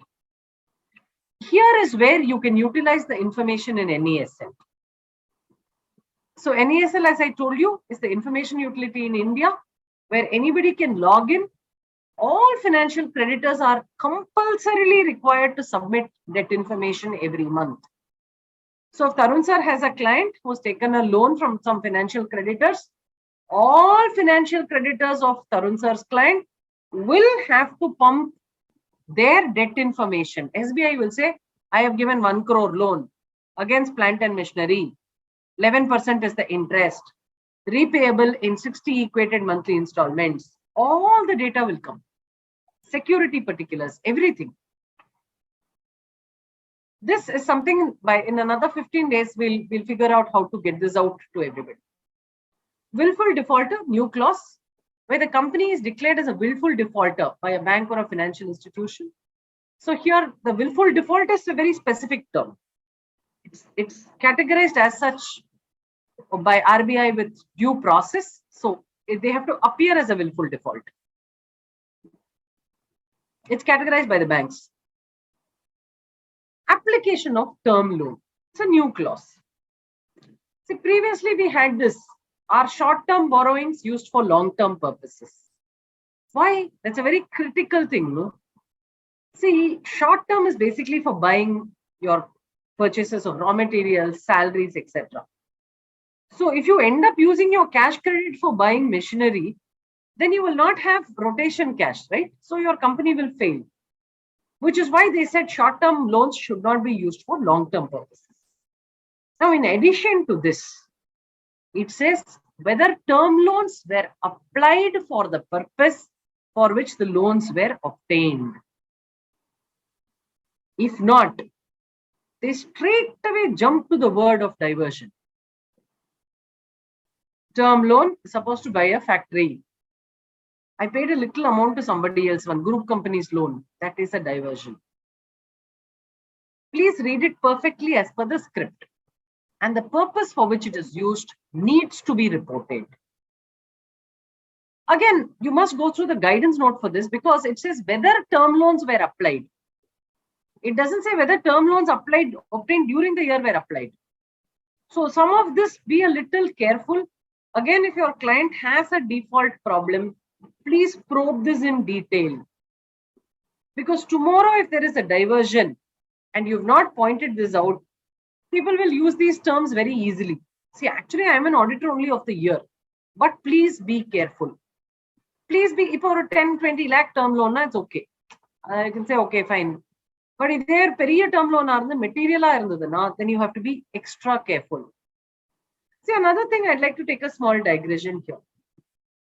Here is where you can utilize the information in NESL. So NESL, as I told you, is the information utility in India where anybody can log in. All financial creditors are compulsorily required to submit that information every month. So if Tarun sir has a client who's taken a loan from some financial creditors, all financial creditors of Tarun sir's client will have to pump their debt information. SBI will say, I have given 1 crore loan against plant and machinery. 11% is the interest, repayable in 60 equated monthly installments. All the data will come. Security particulars, everything. This is something in another 15 days, we'll figure out how to get this out to everybody. Willful defaulter, new clause, where the company is declared as a willful defaulter by a bank or a financial institution. So here, the willful default is a very specific term. It's categorized as such by RBI with due process. So they have to appear as a willful default. It's categorized by the banks. Application of term loan. It's a new clause. See, previously we had this. Are short-term borrowings used for long-term purposes? Why? That's a very critical thing, no? See, short-term is basically for buying your purchases of raw materials, salaries, etc. So if you end up using your cash credit for buying machinery, then you will not have rotation cash, right? So your company will fail, which is why they said short-term loans should not be used for long-term purposes. Now, in addition to this, it says whether term loans were applied for the purpose for which the loans were obtained. If not, they straight away jump to the word of diversion. Term loan is supposed to buy a factory. I paid a little amount to somebody else, one group company's loan. That is a diversion. Please read it perfectly as per the script. and the purpose for which it is used needs to be reported. Again, you must go through the guidance note for this because it says whether term loans were applied. It doesn't say whether term loans obtained during the year were applied. So some of this, be a little careful. Again, if your client has a default problem, please probe this in detail. Because tomorrow, if there is a diversion and you've not pointed this out, people will use these terms very easily. See, actually, I'm an auditor only of the year, but please be careful. Please be, if for a 10-20 lakh term loan, it's okay. I can say, okay, fine. But if there period term loan are the material, then you have to be extra careful. See, another thing I'd like to take a small digression here.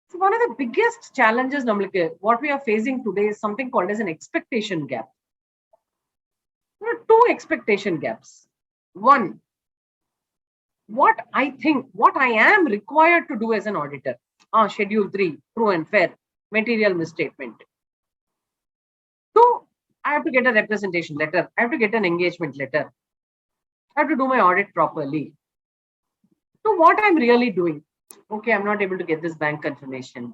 So one of the biggest challenges, what we are facing today is something called as an expectation gap. There are two expectation gaps. One, what I am required to do as an auditor. Schedule 3, true and fair, material misstatement. 2, I have to get a representation letter. I have to get an engagement letter. I have to do my audit properly. So what I'm really doing, okay, I'm not able to get this bank confirmation.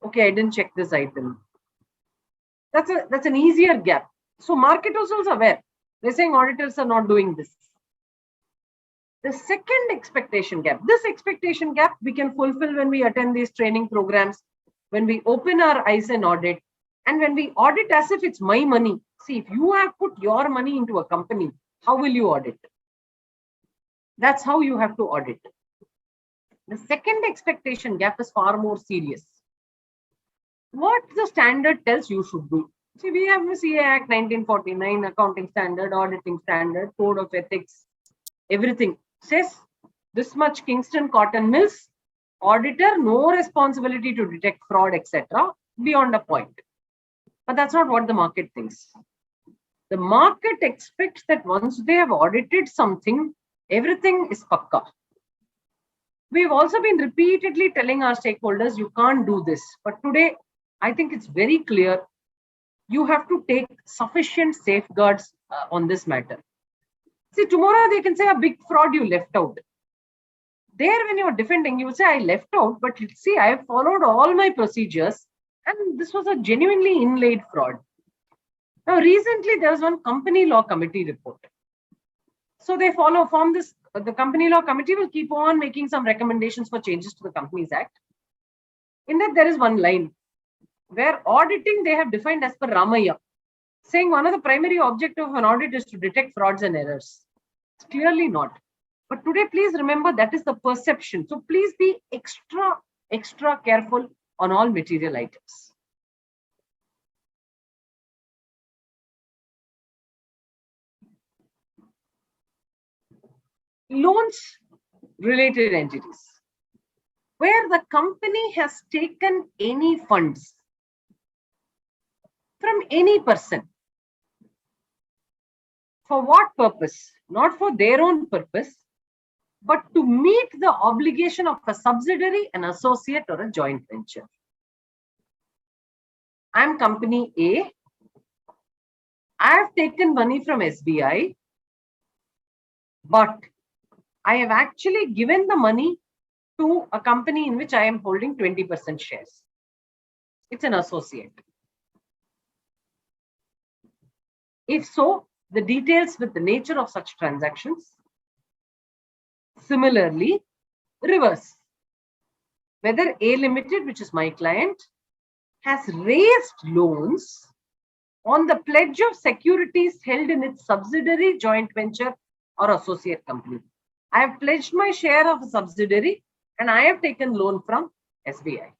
Okay, I didn't check this item. That's an easier gap. So market is also aware. They're saying auditors are not doing this. The second expectation gap, this expectation gap we can fulfill when we attend these training programs, when we open our eyes and audit, and when we audit as if it's my money. See, if you have put your money into a company, how will you audit? That's how you have to audit. The second expectation gap is far more serious. What the standard tells you should do. See, we have the CA Act 1949, accounting standard, auditing standard, code of ethics, everything says this much Kingston cotton mills, auditor, no responsibility to detect fraud, etc. beyond a point. But that's not what the market thinks. The market expects that once they have audited something, everything is pakka. We've also been repeatedly telling our stakeholders, you can't do this. But today, I think it's very clear, you have to take sufficient safeguards on this matter. See, tomorrow they can say a big fraud you left out. There, when you're defending, you will say, I left out, but see, I have followed all my procedures, and this was a genuinely inlaid fraud. Now, recently, there was one company law committee report. So they form this, the company law committee will keep on making some recommendations for changes to the Companies Act. In that, there is one line where auditing they have defined as per Ramaya, saying one of the primary objective of an audit is to detect frauds and errors. It's clearly not. But today, please remember that is the perception. So please be extra careful on all material items. Loans related entities, where the company has taken any funds from any person. For what purpose? Not for their own purpose, but to meet the obligation of a subsidiary, an associate, or a joint venture. I'm company A. I have taken money from SBI, but I have actually given the money to a company in which I am holding 20% shares. It's an associate. If so, the details with the nature of such transactions. Similarly, reverse. Whether A Limited, which is my client, has raised loans on the pledge of securities held in its subsidiary, joint venture, or associate company. I have pledged my share of a subsidiary and I have taken loan from SBI.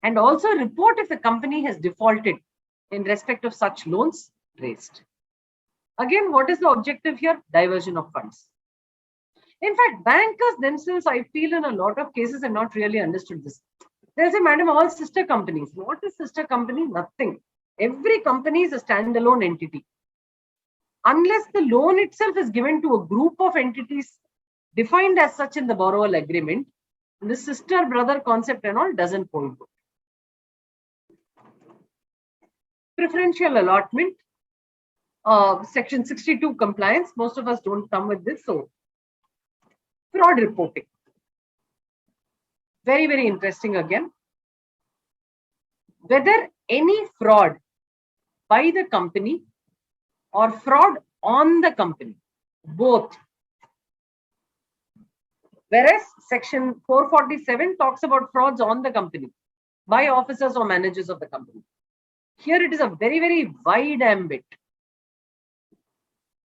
And also report if the company has defaulted in respect of such loans raised. Again, what is the objective here? Diversion of funds. In fact, bankers themselves, I feel in a lot of cases, have not really understood this. They'll say, madam, all sister companies. What is sister company? Nothing. Every company is a standalone entity. Unless the loan itself is given to a group of entities defined as such in the borrower agreement, the sister brother concept and all doesn't hold good. Preferential allotment. Section 62 compliance. Most of us don't come with this. So fraud reporting. Very, very interesting again. Whether any fraud by the company or fraud on the company, both. Whereas section 447 talks about frauds on the company by officers or managers of the company. Here it is a very, very wide ambit.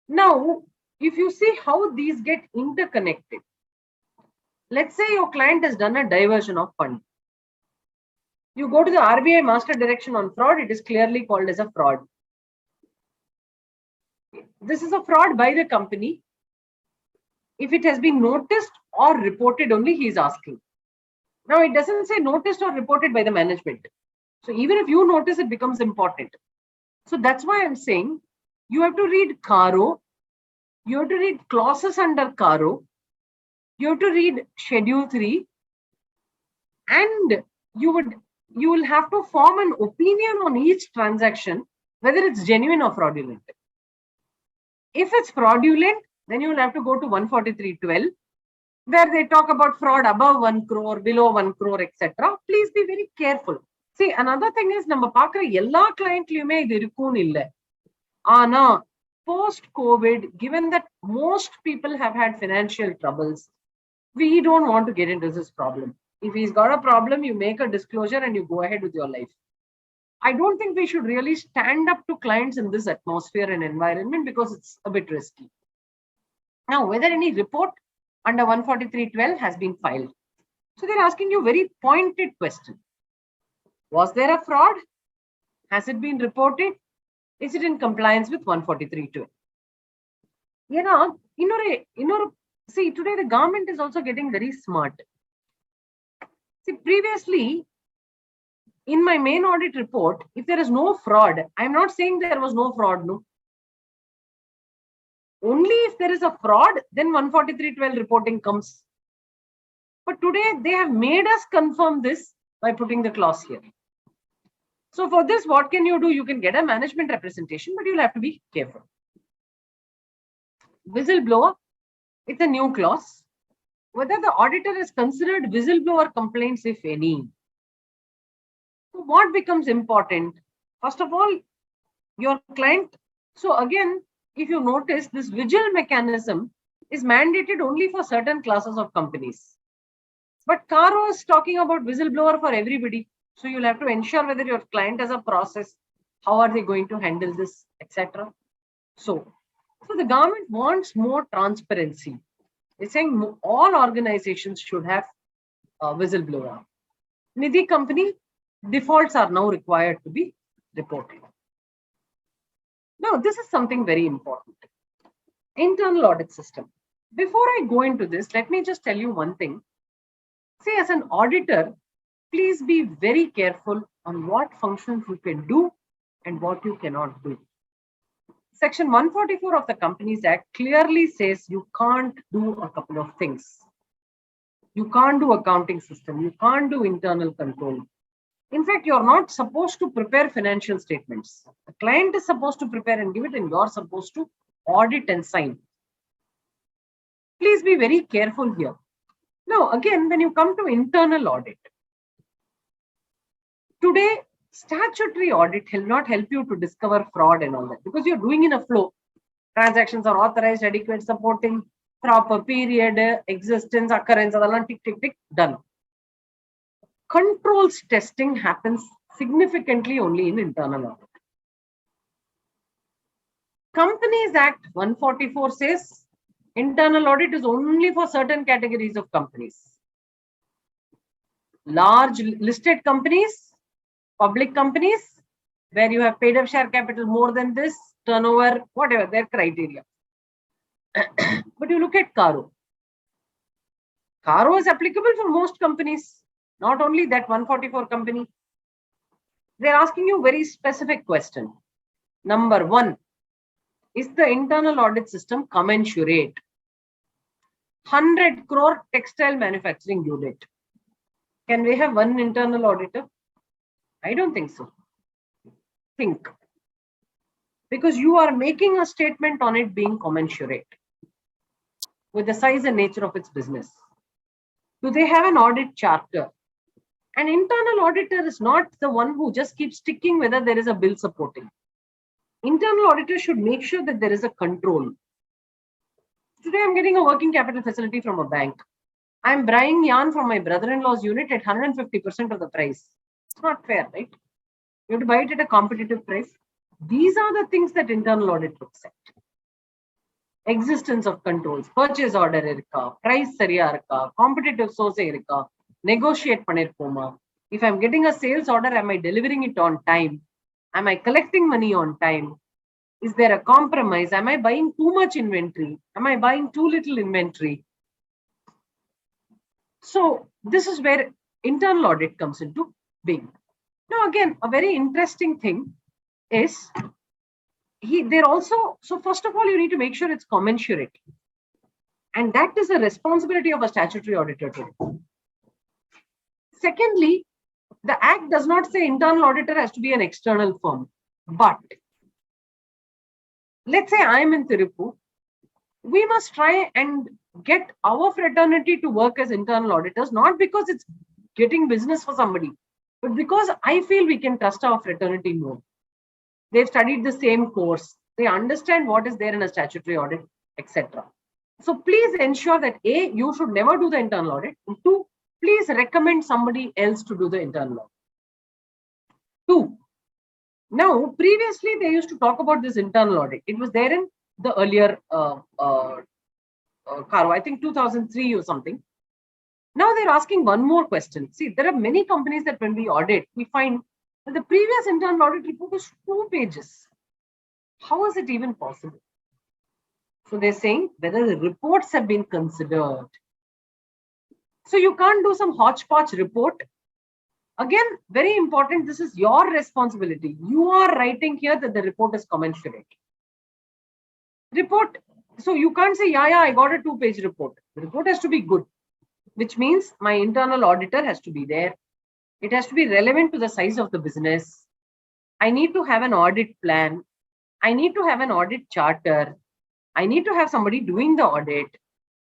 Now, if you see how these get interconnected, let's say your client has done a diversion of fund. You go to the RBI master direction on fraud, it is clearly called as a fraud. This is a fraud by the company. If it has been noticed or reported only, he is asking. Now, it doesn't say noticed or reported by the management. So even if you notice, it becomes important. So that's why I'm saying you have to read CARO, you have to read clauses under CARO, you have to read Schedule 3, and you will have to form an opinion on each transaction, whether it's genuine or fraudulent. If it's fraudulent, then you will have to go to 143.12, where they talk about fraud above 1 crore, below 1 crore, etc. Please be very careful. See, another thing is, நம்ம பார்க்குற எல்லா கிளைண்ட்லயுமே இது இருக்கும்னு இல்லை. ஆனா post-COVID, given that most people have had financial troubles, we don't want to get into this problem. If he's got a problem, you make a disclosure and you go ahead with your life. I don't think we should really stand up to clients in this atmosphere and environment because it's a bit risky. Now, whether any report under 143.12 has been filed. So they're asking you a very pointed question. Was there a fraud? Has it been reported? Is it in compliance with 143.12? See, today the government is also getting very smart. See, previously, in my main audit report, if there is no fraud, I'm not saying there was no fraud, no. Only if there is a fraud, then 143.12 reporting comes. But today they have made us confirm this by putting the clause here. So for this, what can you do? You can get a management representation, but you'll have to be careful. Whistleblower, it's a new clause. Whether the auditor has considered whistleblower complaints, if any. So what becomes important? First of all, your client. So again, if you notice, this vigil mechanism is mandated only for certain classes of companies. But CARO is talking about whistleblower for everybody. So you'll have to ensure whether your client has a process, how are they going to handle this, etc. So the government wants more transparency. It's saying all organizations should have a whistleblower. Nidhi company defaults are now required to be reported. Now, this is something very important. Internal audit system. Before I go into this, let me just tell you one thing. See, as an auditor, please be very careful on what functions you can do and what you cannot do. Section 144 of the Companies Act clearly says you can't do a couple of things. You can't do accounting system. You can't do internal control. In fact, you're not supposed to prepare financial statements. The client is supposed to prepare and give it, and you're supposed to audit and sign. Please be very careful here. Now, again, when you come to internal audit, today, statutory audit will not help you to discover fraud and all that because you're doing in a flow. Transactions are authorized, adequate, supporting, proper period, existence, occurrence, tick, tick, tick, done. Controls testing happens significantly only in internal audit. Companies Act 144 says internal audit is only for certain categories of companies. Large listed companies, public companies, where you have paid up share capital more than this, turnover, whatever their criteria. But you look at CARO. CARO is applicable for most companies, not only that 144 company. They're asking you a very specific question. Number one, is the internal audit system commensurate? 100 crore textile manufacturing unit. Can we have one internal auditor? I don't think so. Think. because you are making a statement on it being commensurate with the size and nature of its business. Do they have an audit charter? An internal auditor is not the one who just keeps ticking whether there is a bill supporting. Internal auditor should make sure that there is a control. Today, I'm getting a working capital facility from a bank. I'm buying yarn from my brother-in-law's unit at 150% of the price. It's not fair, right? You have to buy it at a competitive price. These are the things that internal audit looks at. Existence of controls, purchase order irka, price சரியா இருக்கா, competitive source irka, negotiate பண்ணிருப்போமா. If I'm getting a sales order, am I delivering it on time? Am I collecting money on time? Is there a compromise? Am I buying too much inventory? Am I buying too little inventory? So this is where internal audit comes into being. Now again, a very interesting thing is they're also, so first of all, you need to make sure it's commensurate. And that is the responsibility of a statutory auditor today. Secondly, the Act does not say internal auditor has to be an external firm. But let's say I am in Tirupur, we must try and get our fraternity to work as internal auditors, not because it's getting business for somebody, but because I feel we can trust our fraternity more. They've studied the same course. They understand what is there in a statutory audit, etc. So please ensure that A, you should never do the internal audit. And two, please recommend somebody else to do the internal audit. Two, now previously they used to talk about this internal audit. It was there in the earlier CARO, I think 2003 or something. Now they're asking one more question. See, there are many companies that when we audit, we find that the previous internal audit report was 2 pages. How is it even possible? So they're saying whether the reports have been considered. So you can't do some hodgepodge report. Again, very important, this is your responsibility. You are writing here that the report is commensurate. Report, so you can't say, yeah, I got a 2-page report. The report has to be good, which means my internal auditor has to be there. It has to be relevant to the size of the business. I need to have an audit plan. I need to have an audit charter. I need to have somebody doing the audit.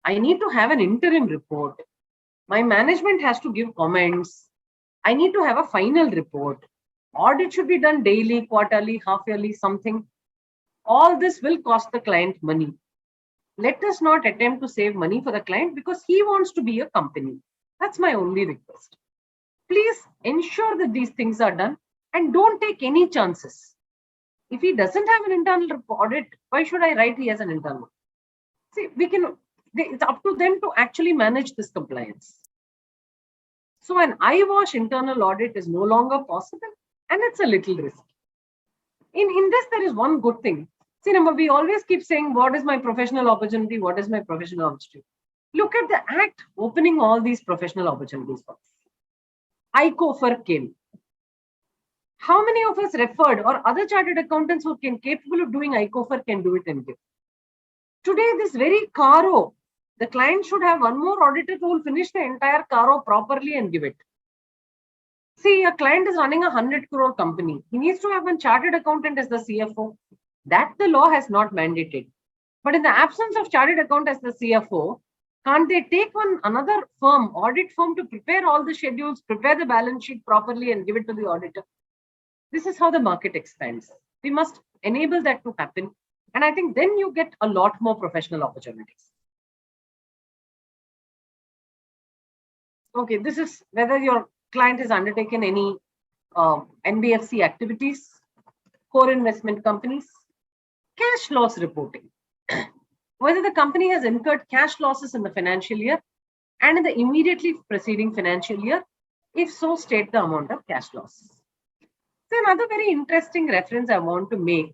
I need to have an interim report. My management has to give comments. I need to have a final report. Audit should be done daily, quarterly, half yearly, something. All this will cost the client money. Let us not attempt to save money for the client because he wants to be a company. That's my only request. Please ensure that these things are done and don't take any chances. If he doesn't have an internal audit, why should I write he has an internal? See, it's up to them to actually manage this compliance. So an eyewash internal audit is no longer possible and it's a little risky. In this, there is one good thing. See, we always keep saying, what is my professional opportunity? What is my professional opportunity? Look at the Act opening all these professional opportunities for us. ICOFER came. How many of us referred or other chartered accountants who can capable of doing ICOFER can do it and give? Today, this very CARO, the client should have one more auditor who will finish the entire CARO properly and give it. See, a client is running a 100 crore company. He needs to have a chartered accountant as the CFO. That the law has not mandated. But in the absence of chartered accountant as the CFO, can't they take another firm, audit firm, to prepare all the schedules, prepare the balance sheet properly and give it to the auditor? This is how the market expands. We must enable that to happen. And I think then you get a lot more professional opportunities. Okay, this is whether your client has undertaken any NBFC activities, core investment companies, cash loss reporting. Whether the company has incurred cash losses in the financial year and in the immediately preceding financial year. If so, state the amount of cash losses. So another very interesting reference I want to make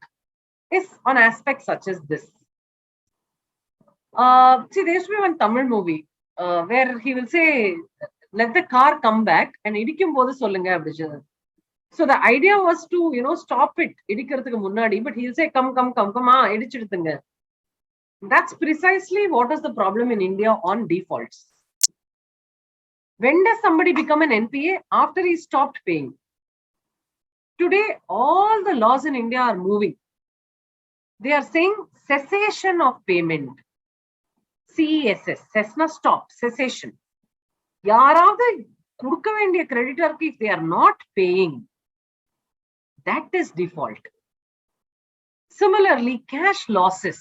is on aspects such as this. See, there used to be one Tamil movie where he will say, let the car come back and idikum bodu solunga apdi. So the idea was to, stop it, idikkaradhukku munnadi, but he'll say, come, idichiduthunga. That's precisely what is the problem in India on defaults. When does somebody become an NPA? After he stopped paying. Today, all the laws in India are moving. They are saying cessation of payment. CESS, cessna stop, cessation. யாராவது கொடுக்க வேண்டிய creditor-க்கு if they are not paying, that is default. Similarly, cash losses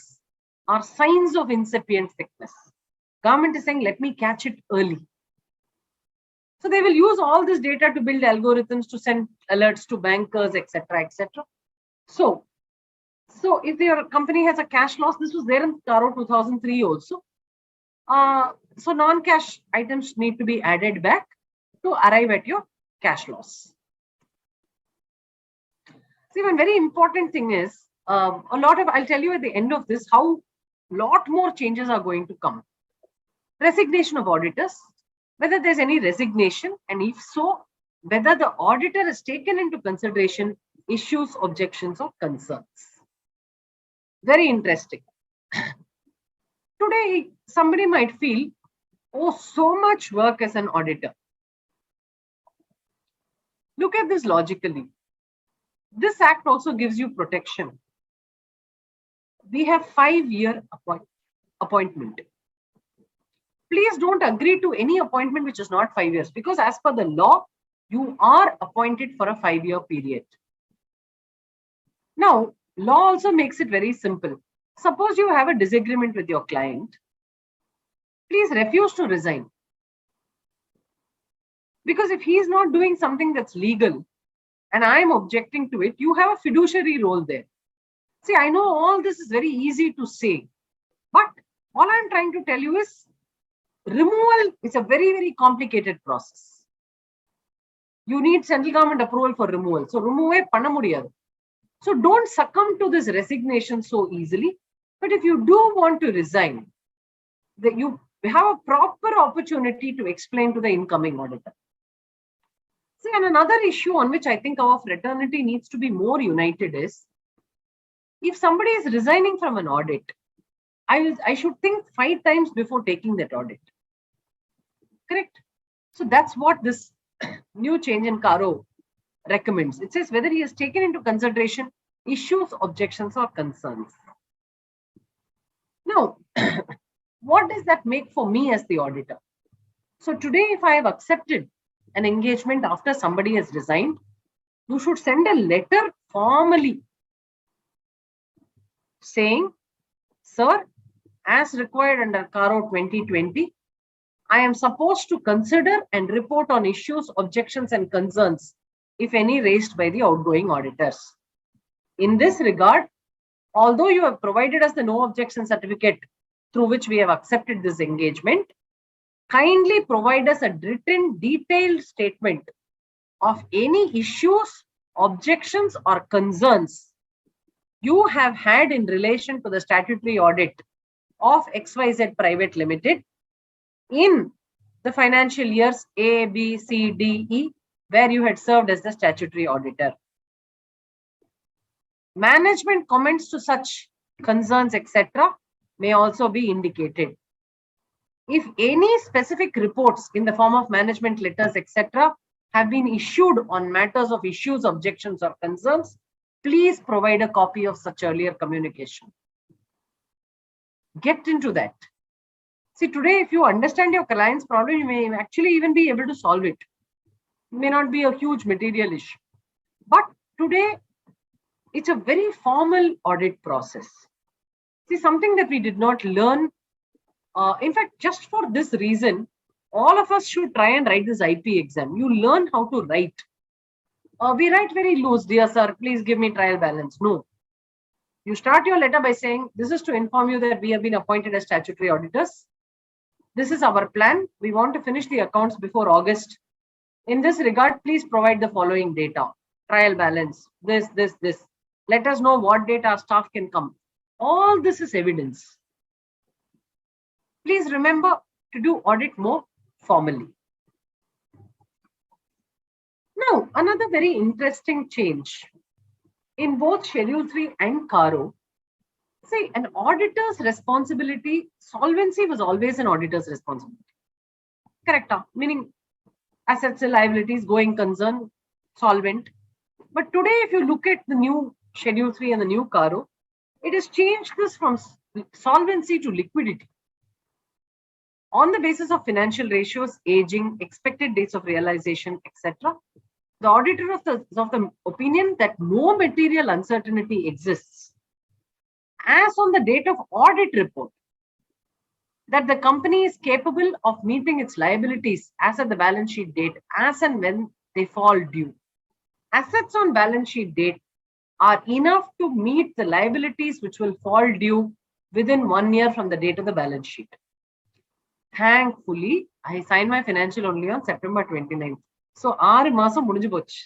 are signs of incipient sickness. Government is saying, let me catch it early. So they will use all this data to build algorithms to send alerts to bankers, etc., etc. So if your company has a cash loss, this was there in CARO 2003 also. So non-cash items need to be added back to arrive at your cash loss. See, one very important thing is, I'll tell you at the end of this, how lot more changes are going to come. Resignation of auditors, whether there's any resignation, and if so, whether the auditor has taken into consideration issues, objections, or concerns. Very interesting. Today, somebody might feel, oh, so much work as an auditor. Look at this logically. This act also gives you protection. We have 5-year appointment. Please don't agree to any appointment which is not 5 years, because as per the law, you are appointed for a 5-year period. Now, law also makes it very simple. Suppose you have a disagreement with your client, please refuse to resign. Because if he is not doing something that's legal and I am objecting to it, you have a fiduciary role there. See, I know all this is very easy to say, but all I'm trying to tell you is removal is a very, very complicated process. You need central government approval for removal. So remove panna mudiyadu. So don't succumb to this resignation so easily. But if you do want to resign, you have a proper opportunity to explain to the incoming auditor. See, and another issue on which I think our fraternity needs to be more united is, if somebody is resigning from an audit, I should think 5 times before taking that audit. Correct? So that's what this new change in CARO recommends. It says whether he has taken into consideration issues, objections, or concerns. Now, what does that make for me as the auditor? So today, if I have accepted an engagement after somebody has resigned, you should send a letter formally saying, sir, as required under CARO 2020, I am supposed to consider and report on issues, objections, and concerns, if any, raised by the outgoing auditors. In this regard, although you have provided us the no objection certificate through which we have accepted this engagement, kindly provide us a written detailed statement of any issues, objections, or concerns you have had in relation to the statutory audit of XYZ Private Limited in the financial years A, B, C, D, E, where you had served as the statutory auditor. Management comments to such concerns, etc., may also be indicated. If any specific reports in the form of management letters, etc., have been issued on matters of issues, objections, or concerns, please provide a copy of such earlier communication. Get into that. See, today, if you understand your client's problem, you may actually even be able to solve it. It may not be a huge material issue. But today, it's a very formal audit process. See, something that we did not learn. In fact, just for this reason, all of us should try and write this IP exam. You learn how to write. We write very loose, dear sir, please give me trial balance. No. You start your letter by saying, this is to inform you that we have been appointed as statutory auditors. This is our plan. We want to finish the accounts before August. In this regard, please provide the following data. Trial balance, this. Let us know what data our staff can come. All this is evidence. Please remember to do audit more formally. Now, another very interesting change in both Schedule 3 and CARO. See, an auditor's responsibility, solvency was always an auditor's responsibility. Correct? Meaning assets and liabilities, going concern, solvent. But today, if you look at the new Schedule 3 and the new CARO, It has changed this from solvency to liquidity. On the basis of financial ratios, aging, expected dates of realization, etc., the auditor of the opinion that no material uncertainty exists as on the date of audit report, that the company is capable of meeting its liabilities as at the balance sheet date as and when they fall due. Assets on balance sheet date are enough to meet the liabilities which will fall due within 1 year from the date of the balance sheet. Thankfully, I signed my financial only on September 29th. So, 6 masam mudinju pochu.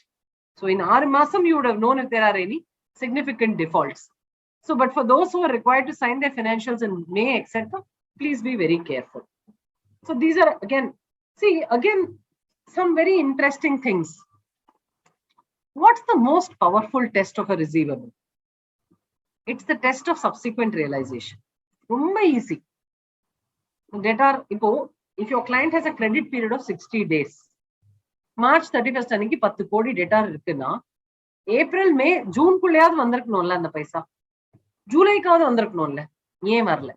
So, in 6 masam, you would have known if there are any significant defaults. So, but for those who are required to sign their financials in May, etc., please be very careful. So, these are again, some very interesting things. What's the most powerful test of a receivable? It's the test of subsequent realization. ரொம்ப easy. Data, if your client has a credit period of 60 days, March 31st அன்னைக்கு 10 கோடி data இருக்குன்னா April May ஜூன்குள்ளேயாவது வந்திருக்கணும்ல அந்த பைசா, ஜூலைக்காவது வந்திருக்கணும்ல, ஏன் வரல?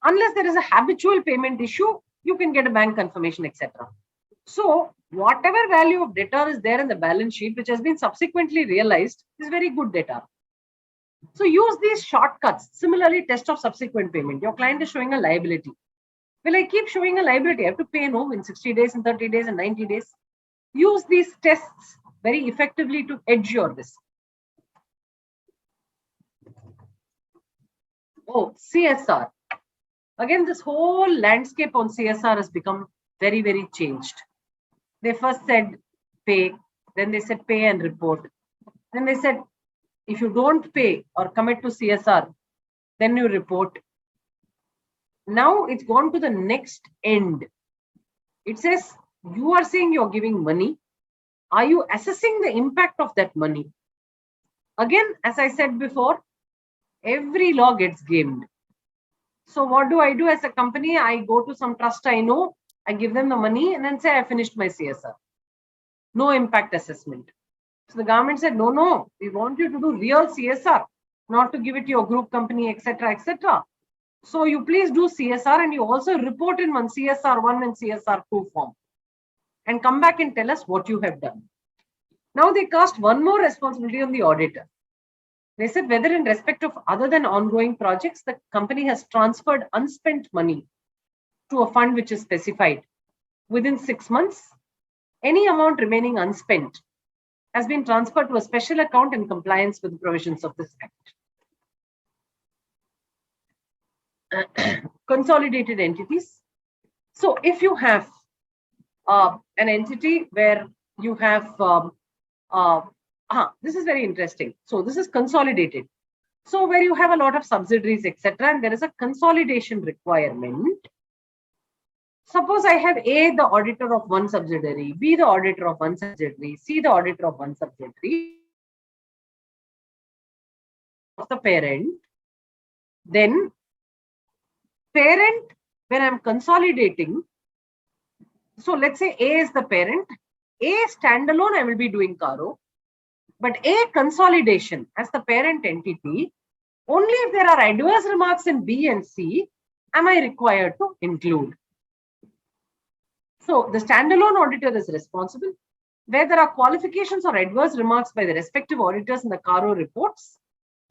Unless there is a habitual payment issue, you can get a bank confirmation, etc. So whatever value of debtor is there in the balance sheet which has been subsequently realized is very good data. So use these shortcuts. Similarly, test of subsequent payment. Your client is showing a liability. Will I keep showing a liability? I have to pay in 60 days, in 30 days, and 90 days. Use these tests very effectively to hedge your risk. Oh, CSR. Again, this whole landscape on CSR has become very, very changed. They first said pay, then they said pay and report. Then they said, if you don't pay or commit to CSR, then you report. Now it's gone to the next end. It says, you are saying you're giving money. Are you assessing the impact of that money? Again, as I said before, every law gets gamed. So what do I do as a company? I go to some trust I know, I give them the money and then say I finished my CSR. No impact assessment. So the government said, no, we want you to do real CSR, not to give it to your group company, etc., etc. So you please do CSR and you also report in one CSR 1 and CSR 2 form and come back and tell us what you have done. Now they cast one more responsibility on the auditor. They said whether in respect of other than ongoing projects, the company has transferred unspent money to a fund which is specified. Within 6 months, any amount remaining unspent has been transferred to a special account in compliance with the provisions of this Act. Consolidated entities. So if you have an entity where you have, this is very interesting. So this is consolidated. So where you have a lot of subsidiaries, etc., and there is a consolidation requirement. Suppose I have A, the auditor of one subsidiary, B, the auditor of one subsidiary, C, the auditor of one subsidiary, of the parent, then parent, when I'm consolidating, so let's say A is the parent, A standalone, I will be doing CARO, but A consolidation as the parent entity, only if there are adverse remarks in B and C, am I required to include. So the standalone auditor is responsible. Where there are qualifications or adverse remarks by the respective auditors in the CARO reports,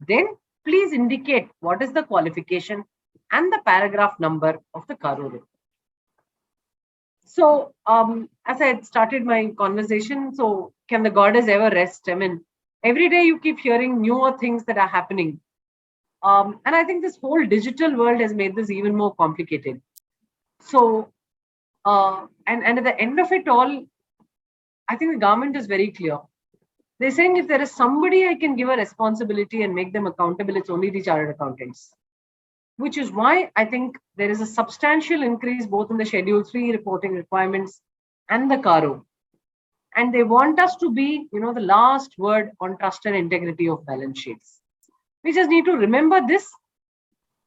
then please indicate what is the qualification and the paragraph number of the CARO report. So as I had started my conversation, so can the goddess ever rest? I mean, every day you keep hearing newer things that are happening. And I think this whole digital world has made this even more complicated. So, and at the end of it all, I think the government is very clear. They're saying if there is somebody I can give a responsibility and make them accountable, it's only the chartered accountants. Which is why I think there is a substantial increase both in the Schedule 3 reporting requirements and the CARO. And they want us to be, the last word on trust and integrity of balance sheets. We just need to remember this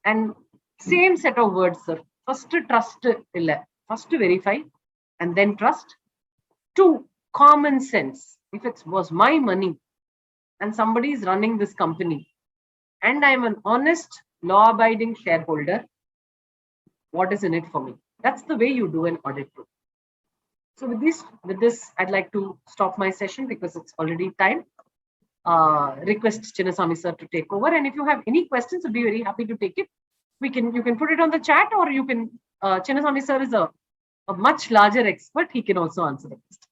and same set of words, sir. First, trust, first verify and then trust. 2, common sense. If it was my money, and somebody is running this company, and I'm an honest, law-abiding shareholder, what is in it for me? That's the way you do an audit. So with this, I'd like to stop my session because it's already time. Request Chinnasamy sir to take over, and if you have any questions, I'd be very happy to take it. You can put it on the chat, or you can. Chinnasamy sir is a much larger expert. He can also answer the question.